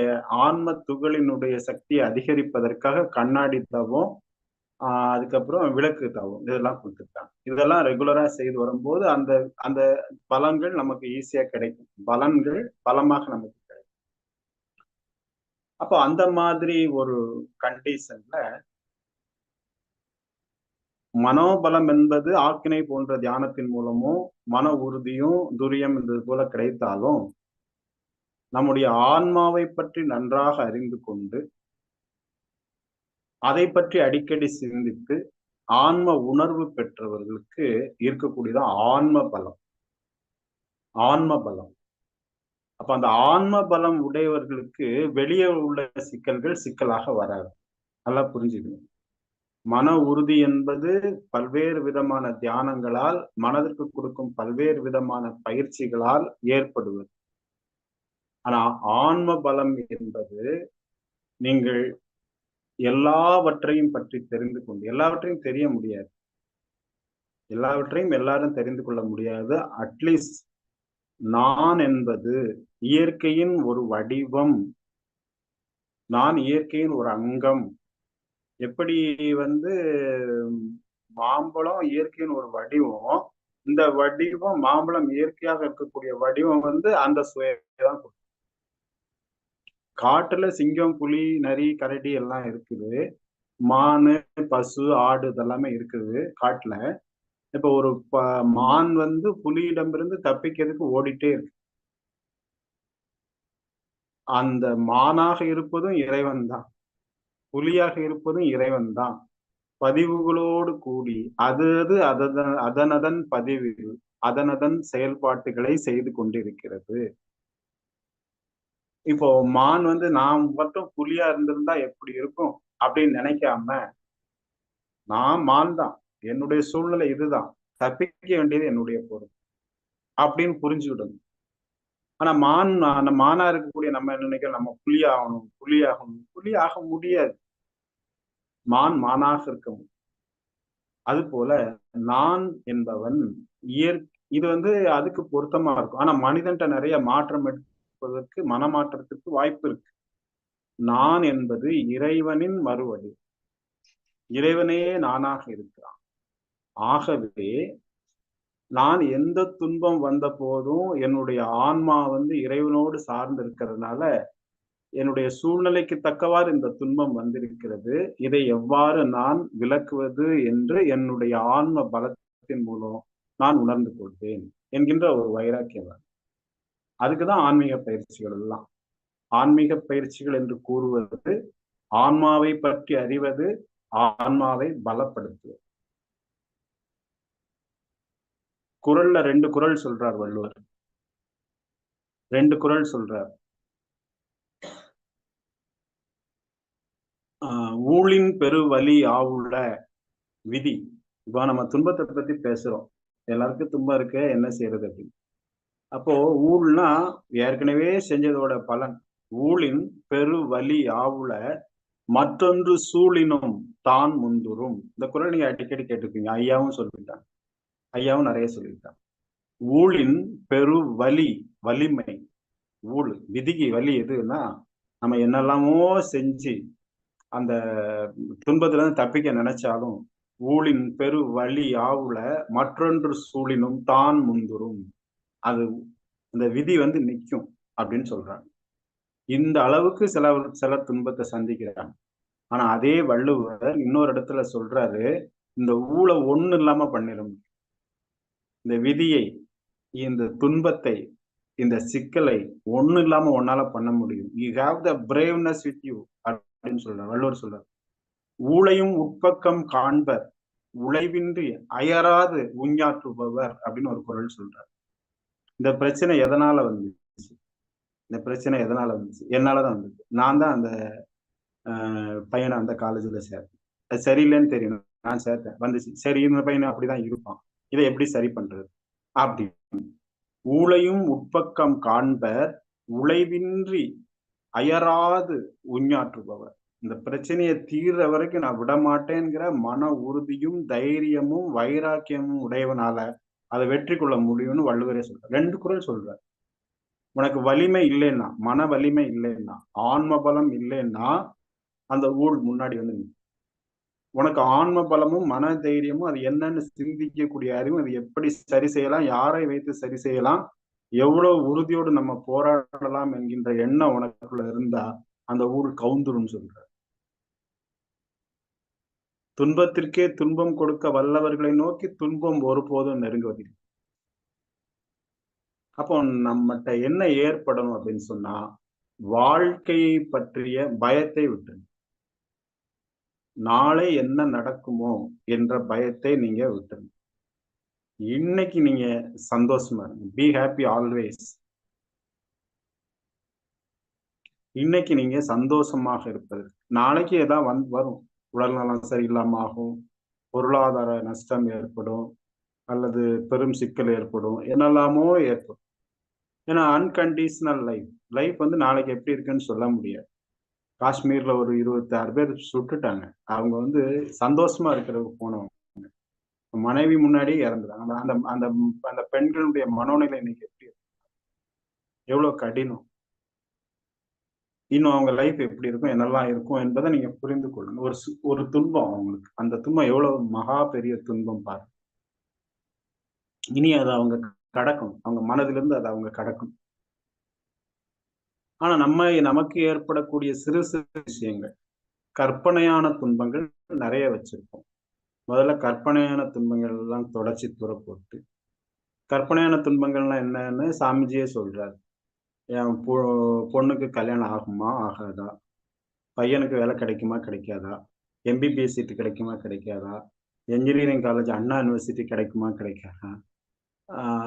ஆன்ம துகளினுடைய சக்தியை அதிகரிப்பதற்காக கண்ணாடி தவம், அதுக்கப்புறம் விளக்கு தவம் இதெல்லாம் குடுத்திருக்காங்க. இதெல்லாம் ரெகுலரா செய்து வரும்போது அந்த அந்த பலன்கள் நமக்கு ஈஸியா கிடைக்கும். பலமாக நமக்கு கிடைக்கும். அப்போ அந்த மாதிரி ஒரு கண்டிஷன்ல மனோபலம் என்பது ஆக்கினை போன்ற தியானத்தின் மூலமும், மன உறுதியும், துரியம் என்பது போல கிடைத்தாலும், நம்முடைய ஆன்மாவை பற்றி நன்றாக அறிந்து கொண்டு, அதை பற்றி அடிக்கடி சிந்தித்து, ஆன்ம உணர்வு பெற்றவர்களுக்கு இருக்கக்கூடியதான் ஆன்ம பலம். ஆன்ம பலம். அப்ப அந்த ஆன்ம பலம் உடையவர்களுக்கு வெளியே உள்ள சிக்கல்கள் சிக்கலாக வராது. நல்லா புரிஞ்சுக்கணும். மன உறுதி என்பது பல்வேறு விதமான தியானங்களால், மனதிற்கு கொடுக்கும் பல்வேறு விதமான பயிற்சிகளால் ஏற்படுவது. ஆனா ஆன்ம பலம் என்பது நீங்கள் எல்லாவற்றையும் பற்றி தெரிந்து கொண்டு எல்லாவற்றையும் தெரிய முடியாது. எல்லாவற்றையும் எல்லாரும் தெரிந்து கொள்ள முடியாது. அட்லீஸ்ட் நான் என்பது இயற்கையின் ஒரு வடிவம். நான் இயற்கையின் ஒரு அங்கம். எப்படி வந்து மாம்பழம் இயற்கையின் ஒரு வடிவம். இந்த வடிவம் மாம்பழம் இயற்கையாக இருக்கக்கூடிய வடிவம் வந்து அந்த சுவையை தான் குடுக்கும். காட்டுல சிங்கம், புலி, நரி, கரடி எல்லாம் இருக்குது. மானு, பசு, ஆடு இதெல்லாமே இருக்குது காட்டுல. இப்ப ஒரு மான் வந்து புலியிடமிருந்து தப்பிக்கிறதுக்கு ஓடிட்டே இருக்கு. அந்த மானாக இருப்பதும் இறைவன் தான், புலியாக இருப்பதும் இறைவன் தான். பதிவுகளோடு கூடி அது அது அதனதன் பதிவில் அதனதன் செயல்பாட்டுகளை செய்து கொண்டிருக்கிறது. இப்போ மான் வந்து நான் மட்டும் புலியா இருந்திருந்தா எப்படி இருக்கும் அப்படின்னு நினைக்காம, நான் மான் தான், என்னுடைய சூழ்நிலை இதுதான், தப்பிக்க வேண்டியது என்னுடைய பொறுப்பு அப்படின்னு புரிஞ்சுக்கிடணும். ஆனா அந்த மானா இருக்கக்கூடிய நம்ம என்ன நினைக்கிறோம், நம்ம புலி ஆகணும், புலி ஆகணும். புலி ஆக முடியாது. மானாக இருக்க முடியும். அது போல நான் என்பவன் இது வந்து அதுக்கு பொருத்தமா இருக்கும். ஆனா மனிதன்ட்ட நிறைய மாற்றம் எடுப்பதற்கு, மனமாற்றத்துக்கு வாய்ப்பு இருக்கு. நான் என்பது இறைவனின் மறுவடி. இறைவனே நானாக இருக்கிறான். ஆகவே நான் எந்த துன்பம் வந்த போதும் என்னுடைய ஆன்மா வந்து இறைவனோடு சார்ந்து இருக்கிறதுனால என்னுடைய சூழ்நிலைக்கு தக்கவாறு இந்த துன்பம் வந்திருக்கிறது. இதை எவ்வாறு நான் விளக்குவது என்று என்னுடைய ஆன்ம பலத்தின் மூலம் நான் உணர்ந்து கொள்வேன் என்கின்ற ஒரு வைராக்கியம். அதுக்குதான் ஆன்மீக பயிற்சிகள் எல்லாம். ஆன்மீக பயிற்சிகள் என்று கூறுவது ஆன்மாவை பற்றி அறிவது, ஆன்மாவை பலப்படுத்துவது. குறள்ல 2 குறள் சொல்றார் வள்ளுவர். 2 குறள் சொல்றார். ஊழின் பெருவலி ஆவுல விதி. இப்ப நம்ம துன்பத்தை பத்தி பேசுறோம். எல்லாருக்கும் துன்பம் இருக்கு, என்ன செய்யறது அப்படின்னு. அப்போ ஊழ்னா ஏற்கனவே செஞ்சதோட பலன். ஊழின் பெருவலி ஆவுல மற்றொன்று சூழினும் தான் முந்துரும். இந்த குறள் நீங்க அடிக்கடி கேட்டிருப்பீங்க. ஐயாவும் சொல்லிட்டாங்க. ஐயாவும் நிறைய சொல்லியிருக்காங்க. ஊழின் பெரு வலி, வலிமை. ஊழ் விதிக்கு வலி எதுன்னா, நம்ம என்னெல்லாமோ செஞ்சு அந்த துன்பத்துல இருந்து தப்பிக்க நினைச்சாலும் ஊழின் பெரு வலி ஆவுல மற்றொன்று சூழினும் தான் முந்துரும். அது இந்த விதி வந்து நிற்கும் அப்படின்னு சொல்றாங்க. இந்த அளவுக்கு சிலர் துன்பத்தை சந்திக்கிறாங்க. ஆனா அதே வள்ளுவர் இன்னொரு இடத்துல சொல்றாரு, இந்த ஊழ ஒண்ணு இல்லாம பண்ணிடும். இந்த விதியை, இந்த துன்பத்தை, இந்த சிக்கலை ஒண்ணு இல்லாம உன்னால பண்ண முடியும். You have the braveness with you அப்படின்னு சொல்றார் வள்ளுவர் சொல்றார். ஊழையும் உட்பக்கம் காண்பர் உழைவின்றி அயராது உஞ்ஞாற்றுபவர் அப்படின்னு ஒரு குறள் சொல்றார். இந்த பிரச்சனை எதனால வந்துச்சு? இந்த பிரச்சனை எதனால வந்துச்சு? என்னாலதான் வந்துச்சு. நான் தான் அந்த பையனை அந்த காலேஜ்ல சேர்த்தேன். அது சரியில்லைன்னு தெரியும், நான் சேர்த்தேன், வந்துச்சு. சரி, இந்த பையனை அப்படிதான் இருப்பான், இதை எப்படி சரி பண்றது அப்படி. ஊழையும் உட்பக்கம் காண்பர் உழைவின்றி அயராது உஞ்ஞாற்றுபவர். இந்த பிரச்சனையை தீர்ற வரைக்கும் நான் விடமாட்டேங்கிற மன உறுதியும் தைரியமும் வைராக்கியமும் உடையவனால அதை வெற்றி கொள்ள முடியும்னு வள்ளுவரே சொல்ற. 2 குறள் சொல்ற. உனக்கு வலிமை இல்லைன்னா, மன வலிமை இல்லைன்னா, ஆன்ம பலம் இல்லைன்னா அந்த ஊழ் முன்னாடி வந்து உனக்கு ஆன்ம பலமும் மன தைரியமும் அது என்னன்னு சிந்திக்கக்கூடிய அறிவும், அது எப்படி சரி செய்யலாம், யாரை வைத்து சரி செய்யலாம், எவ்வளவு உறுதியோடு நம்ம போராடலாம் என்கின்ற எண்ணம் உனக்குள்ள இருந்தா அந்த ஊர் கவுந்துரும் சொல்ற. துன்பத்திற்கே துன்பம் கொடுக்க வல்லவர்களை நோக்கி துன்பம் ஒருபோதும் நெருங்குவதில்லை. அப்போ நம்மகிட்ட என்ன ஏற்படணும் அப்படின்னு சொன்னா, வாழ்க்கையை பற்றிய பயத்தை விட்டு, நாளை என்ன நடக்குமோ என்ற பயத்தை நீங்க விட்டுருங்க. இன்னைக்கு நீங்க சந்தோஷமா இருங்க. Be happy always. இன்னைக்கு நீங்க சந்தோஷமாக இருப்பது. நாளைக்கு ஏதாவது வரும். உடல் நலம் சரியில்லாம ஆகும், பொருளாதார நஷ்டம் ஏற்படும், அல்லது பெரும் சிக்கல் ஏற்படும், என்னெல்லாமோ ஏற்படும். ஏன்னா அன்கண்டிஷனல் லைஃப். லைஃப் வந்து நாளைக்கு எப்படி இருக்குன்னு சொல்ல முடியாது. காஷ்மீர்ல ஒரு 26 பேர் சுட்டுட்டாங்க. அவங்க வந்து சந்தோஷமா இருக்கிறதுக்கு போனவங்க. மனைவி முன்னாடியே இறந்துட்டாங்க. அந்த அந்த அந்த அந்த பெண்களுடைய மனோநிலை இன்னைக்கு எப்படி இருக்கு? எவ்வளவு கடினம். இன்னும் அவங்க லைஃப் எப்படி இருக்கும், என்னெல்லாம் இருக்கும் என்பதை நீங்க புரிந்து கொள்ளுங்க. ஒரு துன்பம் அவங்களுக்கு. அந்த துன்பம் எவ்வளவு மகா பெரிய துன்பம் பாருங்க. இனி அதை அவங்க கடக்கணும். அவங்க மனதிலிருந்து அதை அவங்க கடக்கணும். ஆனா நமக்கு ஏற்படக்கூடிய சிறு சிறு விஷயங்கள், கற்பனையான துன்பங்கள் நிறைய வச்சிருப்போம். முதல்ல கற்பனையான துன்பங்கள் எல்லாம் தொடச்சி தூர போட்டு, கற்பனையான துன்பங்கள்லாம் என்னன்னு சாமிஜியே சொல்றாரு. என் பொண்ணுக்கு கல்யாணம் ஆகுமா? ஆகாதா? பையனுக்கு வேலை கிடைக்குமா? கிடைக்காதா? எம்பிபிஎஸ் சீட் கிடைக்குமா? கிடைக்காதா? என்ஜினியரிங் காலேஜ் அண்ணா யுனிவர்சிட்டி கிடைக்குமா? கிடைக்காதா?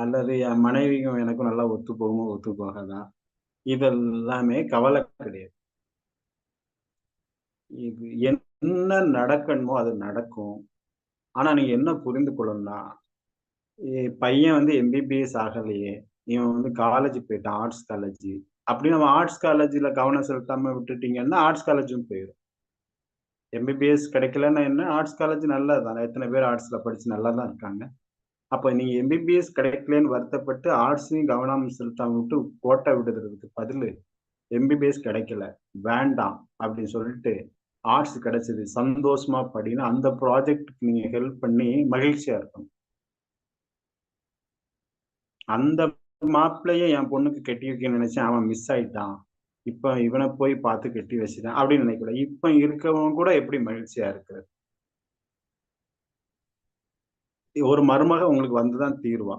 அல்லது என் மனைவிக்கும் எனக்கும் நல்லா ஒத்து போகுமா? ஒத்து போகாதா? இதெல்லாமே கவலை கிடையாது. இது என்ன நடக்கணுமோ அது நடக்கும். ஆனா நீங்க என்ன புரிந்து கொள்ளணும்னா, பையன் வந்து எம்பிபிஎஸ் ஆகலையே! இவன் வந்து காலேஜ் போயிட்டான். Arts college. அப்படி நம்ம ஆர்ட்ஸ் காலேஜ்ல கவனம் செலுத்தாம விட்டுட்டீங்கன்னா, ஆர்ட்ஸ் காலேஜும் போயிரும். எம்பிபிஎஸ் கிடைக்கலன்னா என்ன? ஆர்ட்ஸ் காலேஜ் நல்லது தானே. எத்தன பேர் ஆர்ட்ஸ்ல படிச்சு நல்லா தான் இருக்காங்க. அப்ப நீங்க எம்பிபிஎஸ் கிடைக்கலன்னு வருத்தப்பட்டு ஆர்ட்ஸ்லயும் கவனம் செலுத்தாம விட்டு கோட்ட விடுறதுக்கு பதிலு, எம்பிபிஎஸ் கிடைக்கல, வேண்டாம் அப்படின்னு சொல்லிட்டு ஆர்ட்ஸ் கிடைச்சது. சந்தோஷமா படின்னு அந்த ப்ராஜெக்ட்க்கு நீங்க ஹெல்ப் பண்ணி மகிழ்ச்சியா இருக்கணும். அந்த மாப்பிள்ளைய என் பொண்ணுக்கு கட்டி வைக்கணும்னு நினைச்சேன். அவன் மிஸ் ஆயிட்டான். இப்ப இவன போய் பார்த்து கட்டி வச்சுட்டேன் அப்படின்னு நினைக்கக்கூடாது. இப்ப இருக்கவன் கூட எப்படி மகிழ்ச்சியா இருக்கிறது? ஒரு மருமக உங்களுக்கு வந்து தான் தீருவா.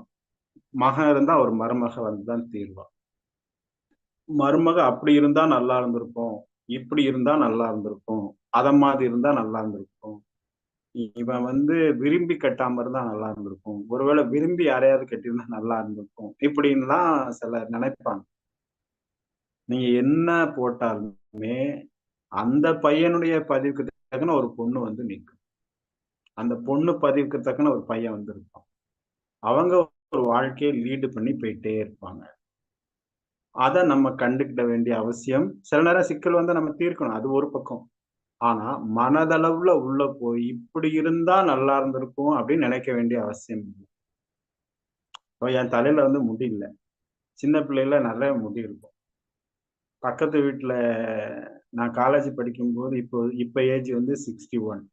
மகன் இருந்தா ஒரு மருமக வந்து தான் தீருவா. மருமக அப்படி இருந்தா நல்லா இருந்திருக்கும். இப்படி இருந்தா நல்லா இருந்திருக்கும். அத மாதிரி இருந்தா நல்லா இருந்திருக்கும். இவன் வந்து விரும்பி கட்டாம இருந்தா நல்லா இருந்திருக்கும். ஒருவேளை விரும்பி யாரையாவது கட்டியிருந்தா நல்லா இருந்திருக்கும். இப்படின்லாம் சிலர் நினைப்பாங்க. நீங்க என்ன போட்டாலுமே, அந்த பையனுடைய பதிவுக்கு தக்கன ஒரு பொண்ணு வந்து நிக்கும். அந்த பொண்ணு பதிவுக்கு தக்கன ஒரு பையன் வந்து இருப்பான். அவங்க ஒரு வாழ்க்கைய லீடு பண்ணி போயிட்டே இருப்பாங்க. அத நம்ம கண்டுக்கிட வேண்டிய அவசியம் சில நேரம் சிக்கல் வந்தா நம்ம தீர்க்கணும். அது ஒரு பக்கம். ஆனா, மனதளவுல உள்ள போய் இப்படி இருந்தா நல்லா இருந்திருக்கும் அப்படின்னு நினைக்க வேண்டிய அவசியம் இல்ல. இப்போ என் தலையில வந்து முடி இல்ல. சின்ன பிள்ளையில நிறைய முடி இருக்கும். பக்கத்து வீட்ல நான் காலேஜ் படிக்கும்போது இப்ப ஏஜ் வந்து 61.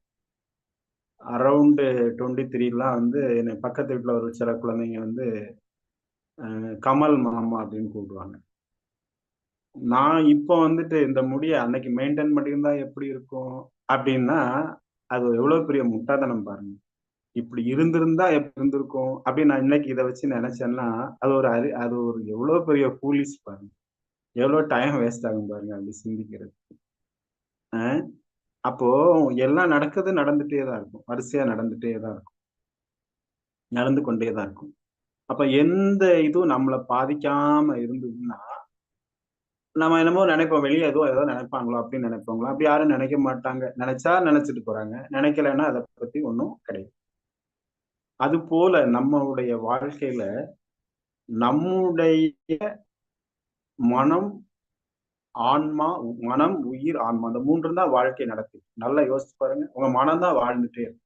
அரவுண்ட் 23லாம் வந்து என்ன பக்கத்து வீட்ல ஒரு சில குழந்தைங்க வந்து கமல் மாமா அப்படின்னு கூப்பிடுவாங்க. நான் இப்போ வந்துட்டு இந்த முடிய அன்னைக்கு மெயின்டெயின் பண்ணியிருந்தா எப்படி இருக்கும்? அப்படின்னா, அது எவ்வளவு பெரிய முட்டாள்தனம் பாருங்க. இப்படி இருந்திருந்தா எப்படி இருந்திருக்கும்? அப்படின்னு நான் இன்னைக்கு இத வச்சு நினைச்சேன்னா, அது ஒரு எவ்வளோ பெரிய ஃபூலிஷ் பாருங்க. எவ்வளோ டைம் வேஸ்ட் ஆகும் பாருங்க அப்படி சிந்திக்கிறது. அ அப்போ எல்லாம் நடந்துட்டே தான் இருக்கும். வரிசையா நடந்துட்டே தான் இருக்கும். நடந்து கொண்டே தான் இருக்கும். அப்ப எந்த இதுவும் நம்மள பாதிக்காம இருந்ததுன்னா, நம்ம என்னமோ நினைப்போம். வெளிய ஏதோ நினைப்பாங்களோ அப்படின்னு நினைப்போங்களா? அப்படி யாரும் நினைக்க மாட்டாங்க. நினைச்சா நினைச்சுட்டு போறாங்க. நினைக்கலன்னா அத பத்தி ஒண்ணும் கிடையாது. அதுபோல நம்மளுடைய வாழ்க்கையில நம்முடைய மனம், ஆன்மா, மனம், உயிர், ஆன்மா. அந்த 3ம் தான் வாழ்க்கை நடத்துது. நல்லா யோசிச்சு பாருங்க. உங்க மனம் தான் வாழ்ந்துட்டே இருக்கு.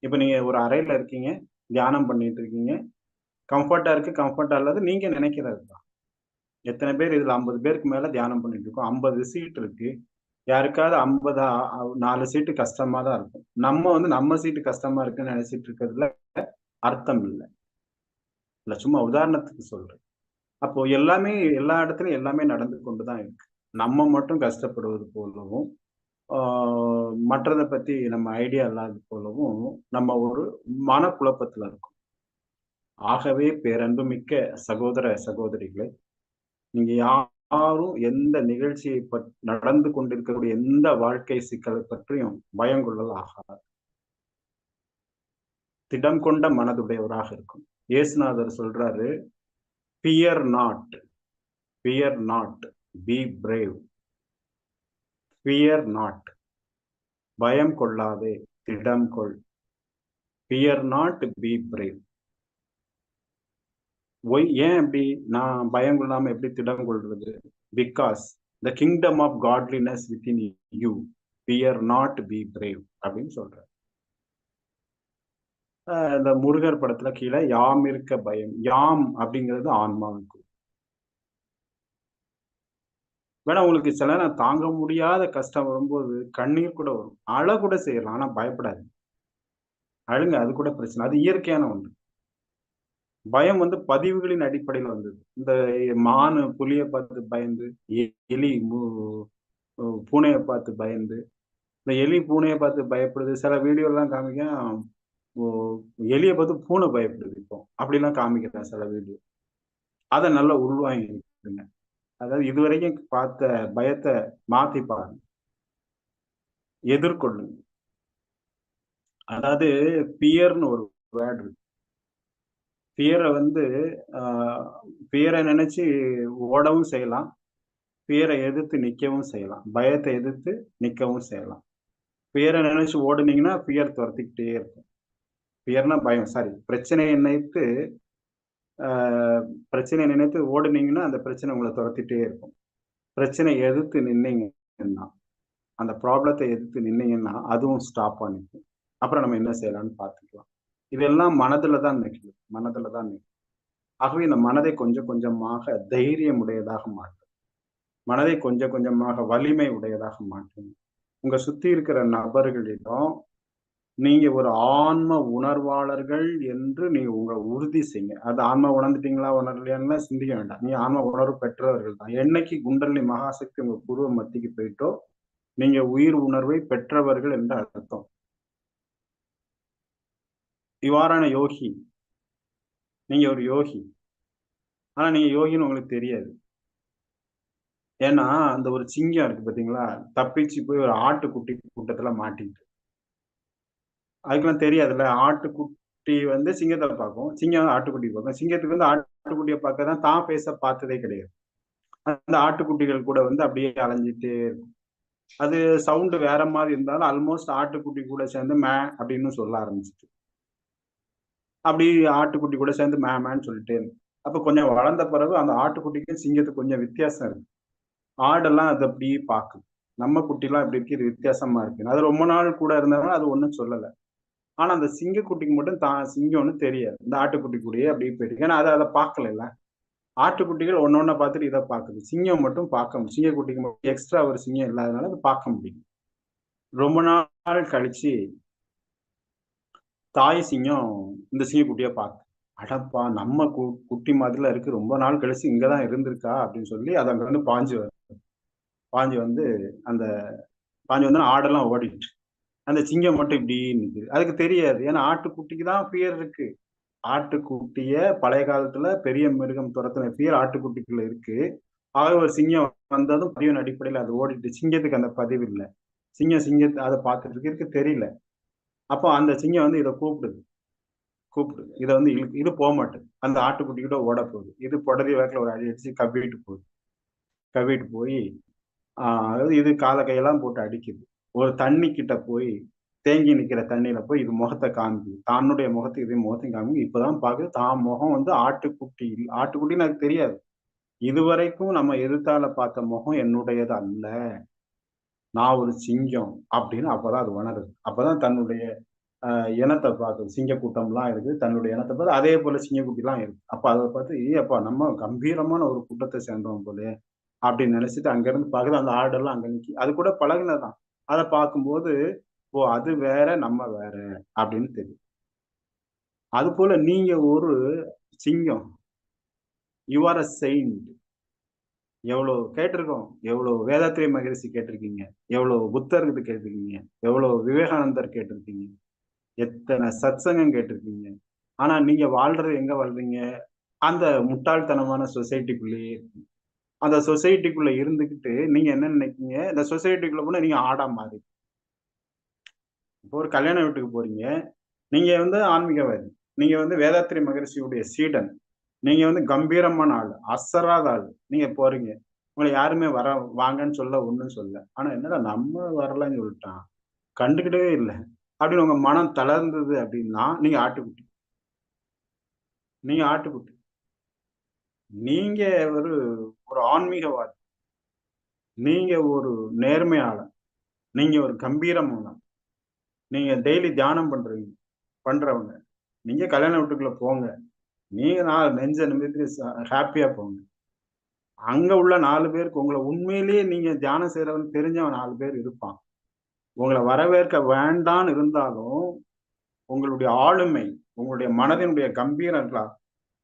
இப்ப நீங்க ஒரு அறையில இருக்கீங்க. தியானம் பண்ணிட்டு இருக்கீங்க. கம்ஃபர்ட்டா இருக்கு, கம்ஃபர்ட்டா இல்லாதது நீங்க நினைக்கிறது தான். எத்தன பேர் இதுல 50 பேருக்கு மேல தியானம் பண்ணிட்டு இருக்கோம். 50 சீட் இருக்கு. யாருக்காவது 50 4 சீட்டு கஷ்டமா தான் இருக்கும். நம்ம வந்து நம்ம சீட்டு கஷ்டமா இருக்குன்னு நினைச்சிட்டு இருக்கிறதுல அர்த்தம் இல்ல. இல்ல சும்மா உதாரணத்துக்கு சொல்றேன். அப்போ எல்லாமே எல்லா இடத்துலயும் எல்லாமே நடந்து கொண்டு தான் இருக்கு. நம்ம மட்டும் கஷ்டப்படுவது போலவும், ஆ மற்றத பத்தி நம்ம ஐடியா இல்லாதது போலவும், நம்ம ஒரு மனக்குழப்பத்துல இருக்கோம். ஆகவே பேரன்புமிக்க சகோதர, சகோதரிகளே, நீங்க யாரும் எந்த நிகழ்ச்சியை நடந்து கொண்டிருக்கக்கூடிய எந்த வாழ்க்கை சிக்கலை பற்றியும் பயம் கொள்ளல் ஆகாது. திடம் கொண்ட மனதுடையவராக இருக்கும். இயேசுநாதர் சொல்றாரு, "fear not, fear not, be brave." Fear not. பயம் கொள்ளாதே, திடம் கொள். Fear not, be brave. ஏன் அப்படி? நான் பயம் கொள்ளாம எப்படி திடம் கொள்றது? Because the kingdom of godliness within you. Fear not, be brave அப்படின்னு சொல்றாரு. இந்த முருகர் படத்துல கீழ யாம் இருக்க பயம். யாம் அப்படிங்கிறது ஆன்மாவுக்கு. வேணா உங்களுக்கு சில நேரம் தாங்க முடியாத கஷ்டம் வரும்போது கண்ணீர் கூட வரும். அழ கூட செய்யலாம். ஆனா பயப்படாதீங்க. அழுங்க அது கூட பிரச்சனை. அது இயற்கையான ஒன்று. பயம் வந்து பதிவுகளின் அடிப்படையில் வந்தது. இந்த மானு புலியை பார்த்து பயந்து, எலி பூனையை பார்த்து பயந்து, இந்த எலி பூனையை பார்த்து பயப்படுது. சில வீடியோ எல்லாம் காமிக்க எலியை பார்த்து பூனை பயப்படுது இப்போ அப்படிலாம் காமிக்கிறேன் சில வீடியோ. அதை நல்லா உள்வாங்கிடுங்க. அதாவது இதுவரைக்கும் பார்த்த பயத்தை மாத்தி பாருங்க, எதிர்கொள்ளுங்க. அதாவது பியர்னு ஒரு வேர்டு இருக்கு. பியரை வந்து பியரை நினைச்சு ஓடவும் செய்யலாம், பியரை எதிர்த்து நிற்கவும் செய்யலாம், பயத்தை எதிர்த்து நிற்கவும் செய்யலாம். பியரை நினைச்சு ஓடுனீங்கன்னா பியர் துரத்திக்கிட்டே இருக்கும். பியர்னா பயம், சாரி, பிரச்சனையை நினைத்து பிரச்சனையை நினைத்து ஓடுனீங்கன்னா அந்த பிரச்சனை உங்களை துரத்திட்டே இருக்கும். பிரச்சனையை எதிர்த்து நின்னீங்கன்னா, அந்த ப்ராப்ளத்தை எதிர்த்து நின்னீங்கன்னா அதுவும் ஸ்டாப் ஆனிக்கும். அப்புறம் நம்ம என்ன செய்யலாம்னு பார்த்துக்கலாம். இதெல்லாம் மனதில் தான் நிற்குது, மனதில் தான் நிற்கும். ஆகவே இந்த மனதை கொஞ்சம் கொஞ்சமாக தைரியம் உடையதாக மாற்றும், மனதை கொஞ்சம் கொஞ்சமாக வலிமை உடையதாக மாற்றும். உங்க சுத்தி இருக்கிற நபர்களிடம் நீங்க ஒரு ஆன்ம உணர்வாளர்கள் என்று நீங்க உங்களை உறுதி செய்யுங்க. அது ஆன்மா உணர்ந்துட்டீங்களா உணரலையான்னு சிந்திக்க வேண்டாம். நீங்க ஆன்ம உணர்வு பெற்றவர்கள் தான். என்னைக்கு குண்டலினி மகாசக்தி உங்க புருவ மத்திக்கு போயிட்டோ நீங்க உயிர் உணர்வை பெற்றவர்கள் என்று அர்த்தம். இவ்வாறான யோகி, நீங்க ஒரு யோகி. ஆனா நீங்க யோகின்னு உங்களுக்கு தெரியாது. ஏன்னா அந்த ஒரு சிங்கம் இருக்கு பாத்தீங்களா, தப்பிச்சு போய் ஒரு ஆட்டுக்குட்டி கூட்டத்துல மாட்டிக்கிட்டு. அதுக்கெல்லாம் தெரியாதுல்ல. ஆட்டுக்குட்டி வந்து சிங்கத்தை பார்க்கும், சிங்கம் வந்து ஆட்டுக்குட்டி பார்க்கும். சிங்கத்துக்கு வந்து ஆட்டுக்குட்டியை பார்க்க தான் தான் பேச பார்த்ததே கிடையாது. அந்த ஆட்டுக்குட்டிகள் கூட வந்து அப்படியே அலைஞ்சிட்டே இருக்கும். அது சவுண்டு வேற மாதிரி இருந்தாலும் ஆல்மோஸ்ட் ஆட்டுக்குட்டி கூட சேர்ந்து மே அப்படின்னு சொல்ல ஆரம்பிச்சிட்டு, அப்படி ஆட்டுக்குட்டி கூட சேர்ந்து மேன்னு சொல்லிட்டே இருக்கு. அப்ப கொஞ்சம் வளர்ந்த பிறகு அந்த ஆட்டுக்குட்டிக்கும் சிங்கத்துக்கு கொஞ்சம் வித்தியாசம் இருக்கு. ஆடெல்லாம் அது அப்படியே பார்க்குது. நம்ம குட்டிலாம் இப்படி இருக்கு, இது வித்தியாசமா இருக்கு. அது ரொம்ப நாள் கூட இருந்ததுனால அது ஒண்ணும் சொல்லல. ஆனா அந்த சிங்கக்குட்டிக்கு மட்டும் தான் சிங்கம்னு தெரியாது. இந்த ஆட்டுக்குட்டி கூடயே அப்படியே போயிருக்கு. ஏன்னா அதை பார்க்கல. ஆட்டுக்குட்டிகள் ஒன்னொன்ன பார்த்துட்டு இதை பார்க்குது. சிங்கம் மட்டும் பார்க்க முடியும். சிங்கக்குட்டிக்கு மட்டும் எக்ஸ்ட்ரா ஒரு சிங்கம் இல்லாதனால அது பார்க்க முடியும். ரொம்ப நாள் கழிச்சு தாய் சிங்கம் இந்த சிங்கக்குட்டியை பார்த்து, அடப்பா நம்ம குட்டி மாதிரிலாம் இருக்கு, ரொம்ப நாள் கழிச்சு இங்கதான் இருந்திருக்கா அப்படின்னு சொல்லி அது அங்க வந்து பாஞ்சு வந்து அந்த பாஞ்சு வந்து ஆடெல்லாம் ஓடிட்டு, அந்த சிங்கம் மட்டும் இப்படி நிக்குது. அதுக்கு தெரியாது. ஏன்னா ஆட்டுக்குட்டிக்கு தான் பியர் இருக்கு. ஆட்டுக்குட்டிய பழைய காலத்துல பெரிய மிருகம் துரத்தின பியர் ஆட்டுக்குட்டிக்குள்ள இருக்கு. ஆக ஒரு சிங்கம் வந்ததும் பதிவின் அடிப்படையில் அது ஓடிட்டு, சிங்கத்துக்கு அந்த பதிவு இல்லை. சிங்கத்தை அதை பார்த்துட்டு இருக்கு, தெரியல. அப்போ அந்த சிங்கம் வந்து இதை கூப்பிடுது. இதை வந்து இது போக மாட்டேது. அந்த ஆட்டுக்குட்டி கூட ஓட போகுது. இது புடரி வேக்கில் ஒரு அடி அடிச்சு கவ்விட்டு போய் அதாவது இது கால கையெல்லாம் போட்டு அடிக்குது. ஒரு தண்ணி கிட்ட போய் தேங்கி நிக்கிற தண்ணியில போய் இது முகத்தை காமிக்குது. தன்னுடைய முகத்தை இதே முகத்தையும் காமிக்குது. இப்பதான் பாக்குது தான் முகம் வந்து ஆட்டுக்குட்டின்னு எனக்கு தெரியாது. இதுவரைக்கும் நம்ம எதிர்த்தால பார்த்த முகம் என்னுடையது அல்ல, நான் ஒரு சிங்கம் அப்படின்னு அப்பதான் அது உணருது. அப்பதான் தன்னுடைய இனத்தை பார்க்குது. சிங்க கூட்டம்லாம் இருக்கு, தன்னுடைய இனத்தை பார்த்து அதே போல சிங்கக்குட்டிலாம் இருக்கு. அப்ப அதை பார்த்து அப்பா நம்ம கம்பீரமான ஒரு கூட்டத்தை சேர்ந்தோம் போல அப்படின்னு நினைச்சிட்டு அங்க இருந்து பாக்குது. அந்த ஆடெல்லாம் அங்க நிக்கி, அது கூட பழகுனதுதான். அதை பார்க்கும்போது ஓ அது வேற நம்ம வேற அப்படின்னு தெரியும். அது போல நீங்க ஒரு சிங்கம், யூ ஆர் அ செயின்ட். எவ்வளவு கேட்டிருக்கோம், எவ்வளவு வேதாத்திரி மகரிஷி கேட்டிருக்கீங்க, எவ்வளவு புத்தர் இது கேட்டிருக்கீங்க, எவ்வளவு விவேகானந்தர் கேட்டிருக்கீங்க, எத்தனை சத்சங்கம் கேட்டிருக்கீங்க. ஆனா நீங்க வாழ்றது எங்க வாழ்றீங்க? அந்த முட்டாள்தனமான சொசைட்டிக்குள்ளேயே. அந்த சொசைட்டிக்குள்ள இருந்துகிட்டு நீங்க என்ன நினைக்கீங்க, இந்த சொசைட்டிக்குள்ள போனா நீங்க ஆடா மாறி. இப்போ ஒரு கல்யாண வீட்டுக்கு போறீங்க, நீங்க வந்து ஆன்மீகவாதி, நீங்க வந்து வேதாத்திரி மகரிஷியுடைய சீடன், நீங்க வந்து கம்பீரமான ஆள், அசராத ஆள், நீங்க போறீங்க. உங்களை யாருமே வாங்கன்னு சொல்ல, ஒண்ணும் சொல்ல. ஆனா என்னடா நம்ம வரலன்னு சொல்லிட்டான், கண்டுக்கிட்டவே இல்லை அப்படின்னு உங்க மனம் தளர்ந்தது அப்படின்னா நீங்க ஆட்டுக்குட்டி. நீங்க ஒரு ஒரு ஆன்மீகவாதி, நீங்க ஒரு நேர்மையாளர், நீங்க ஒரு கம்பீரமானவர், நீங்க டெய்லி தியானம் பண்றவங்க, நீங்க கல்யாண வீட்டுக்குள்ள போங்க. நீங்க நெஞ்ச நிமித்தி ஹாப்பியா போங்க. அங்க உள்ள 4 பேருக்கு உங்களை உண்மையிலேயே நீங்க தியானம் செய்யறவன்னு தெரிஞ்சவன் 4 பேர் இருப்பான். உங்களை வரவேற்க வேண்டான்னு இருந்தாலும் உங்களுடைய ஆளுமை, உங்களுடைய மனதினுடைய கம்பீரம் இருக்கலாம்.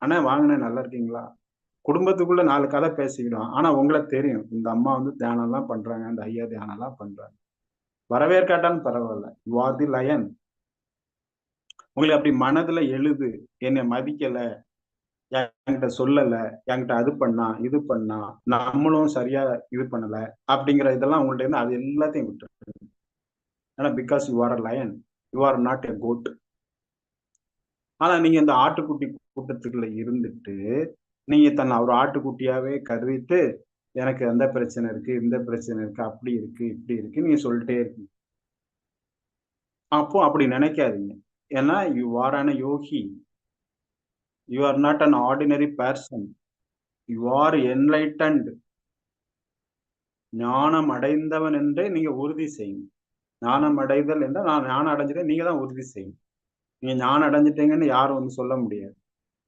அண்ணா வாங்கண்ணே நல்லா இருக்கீங்களா? குடும்பத்துக்குள்ள 4 கதை பேசிக்கிடும். ஆனா உங்களுக்கு தெரியும். இந்த அம்மா வந்து தியானம்லாம் பண்றாங்க. இந்த ஐயா தியானம்லாம் பண்றாங்க. வரவேற்காட்டாலும் பரவால்ல. You are the lion. உங்களுக்கு அப்படி மனதுல எழுது. என்னை மதிக்கல, என்கிட்ட சொல்லல, என்கிட்ட அது பண்ணா, இது பண்ணா, நம்மளும் சரியா இது பண்ணல, அப்படிங்கிற இதெல்லாம் உங்கள்ட்ட இருந்து அது எல்லாத்தையும் விட்டுரு. ஏன்னா because you are a lion. You are not a goat. ஆனா நீங்க இந்த ஆட்டுக்குட்டி கூட்டத்துக்குள்ள இருந்துட்டு, நீங்க தன்னை ஒரு ஆட்டுக்குட்டியாவே கருதிட்டு, எனக்கு அந்த பிரச்சனை இருக்கு, இந்த பிரச்சனை இருக்கு, அப்படி இருக்கு, இப்படி இருக்கு நீங்க சொல்லிட்டே இருக்கீங்க. அப்போ அப்படி நினைக்காதீங்க. ஏன்னா you are an Yogi. You are not an ordinary person. You are enlightened. ஞானம் அடைந்தவன் என்றே நீங்க உறுதி செய்யுங்க. ஞானம் அடைதல் என்றால் நான் ஞானம் அடைஞ்சுட்டேன் நீங்க தான் உறுதி செய்யணும். நீங்க ஞானம் அடைஞ்சிட்டீங்கன்னு யாரும் வந்து சொல்ல முடியாது.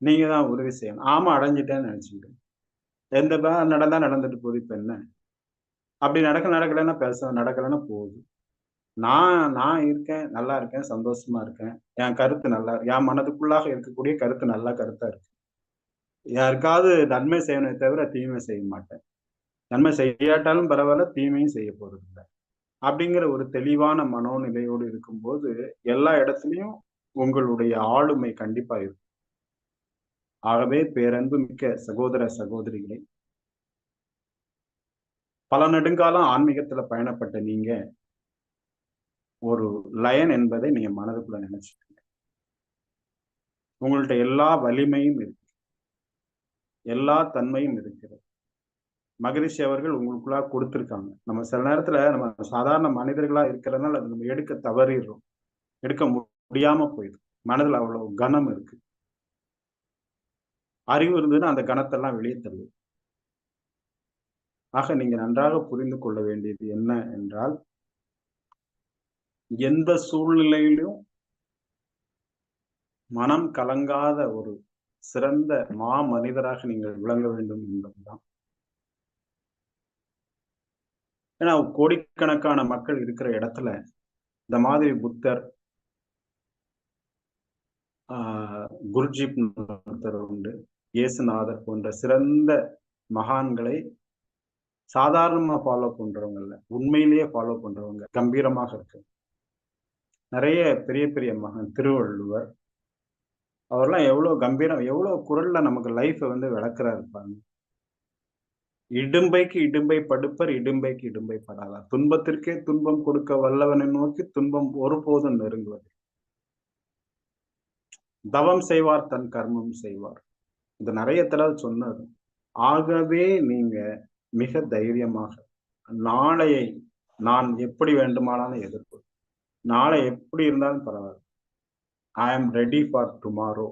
நீங்க தான் உறுதி செய்யணும். ஆமா அடைஞ்சிட்டேன்னு நினைச்சுக்கிட்டு. எந்த நடந்தா நடந்துட்டு போகுது இப்ப என்ன? அப்படி நடக்கலைன்னா நடக்கலைன்னா போகுது. நான் நான் இருக்கேன், நல்லா இருக்கேன், சந்தோஷமா இருக்கேன். என் கருத்து என் மனதுக்குள்ளாக இருக்கக்கூடிய கருத்து நல்ல கருத்தா இருக்கு. யாருக்காவது நன்மை செய்யணுமே தவிர தீமை செய்ய மாட்டேன். நன்மை செய்யாட்டாலும் பரவால்ல, தீமையும் செய்ய போறதில்ல. அப்படிங்கிற ஒரு தெளிவான மனோநிலையோடு இருக்கும்போது, எல்லா இடத்துலயும் உங்களுடைய ஆளுமை கண்டிப்பா இருக்கும். ஆகவே பேரன்பு மிக்க சகோதர, சகோதரிகளே, பல நெடுங்காலம் ஆன்மீகத்துல பயணப்பட்ட நீங்க, ஒரு லயன் என்பதை நீங்க மனதுக்குள்ள நினைச்சுக்கங்க. உங்கள்ட்ட எல்லா வலிமையும் இருக்கு. எல்லா தன்மையும் இருக்கிறது. மகரிஷி அவர்கள் உங்களுக்குள்ளாக குடுத்திருக்காங்க. நம்ம சில நேரத்துல நம்ம சாதாரண மனிதர்களா இருக்கிறதுனால, அத நம்ம எடுக்க தவறிர்றோம். எடுக்க முடியாம போயிடும். மனதுல அவ்வளவு கனம் இருக்கு. அறிவு இருந்ததுன்னா அந்த கனத்தெல்லாம் வெளிய தள்ளும். ஆக நீங்க நன்றாக புரிந்து கொள்ள வேண்டியது என்ன என்றால், எந்த சூழ்நிலையிலும் மனம் கலங்காத ஒரு சிறந்த மாமனிதராக நீங்கள் விளங்க வேண்டும் என்பதுதான். ஏன்னா கோடிக்கணக்கான மக்கள் இருக்கிற இடத்துல, இந்த மாதிரி புத்தர், ஆ குருஜிப்னு ஒருத்தர் உண்டு. இயேசுநாதர் போன்ற சிறந்த மகான்களை சாதாரணமா ஃபாலோ பண்றவங்க இல்ல. உண்மையிலேயே ஃபாலோ பண்றவங்க. கம்பீரமாக இருக்கு. நெறைய பெரிய பெரிய மகான் திருவள்ளுவர் அவர்லாம் எவ்வளவு கம்பீரம், எவ்வளவு குரல்ல நமக்கு லைஃப வந்து விளக்குறாரு பாருங்க. "இடும்பைக்கு இடும்பை படுப்பர், இடும்பைக்கு இடும்பை படாதார். துன்பத்திற்கே துன்பம் கொடுக்க வல்லவனை நோக்கி துன்பம் ஒருபோதும் நெருங்குவது. தவம் செய்வார் தன் கர்மம் செய்வார்." இது நெறைய தடவ சொன்னது. ஆகவே நீங்க மிக தைரியமாக, நாளையை நான் எப்படி வேண்டுமானாலும் நாளை எப்படி இருந்தாலும் பரவால்ல. I am ready for tomorrow.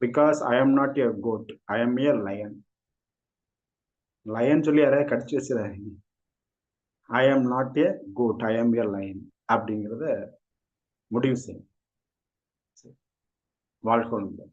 Because I am not a goat. I am a lion. Lion சொல்லி யாரையாவது கடிச்சு வச்சிடாதீங்க. I am not a goat. I am a lion. அப்படிங்கிறத முடிவு செய்யுங்க. வாழ்க வளமுடன்.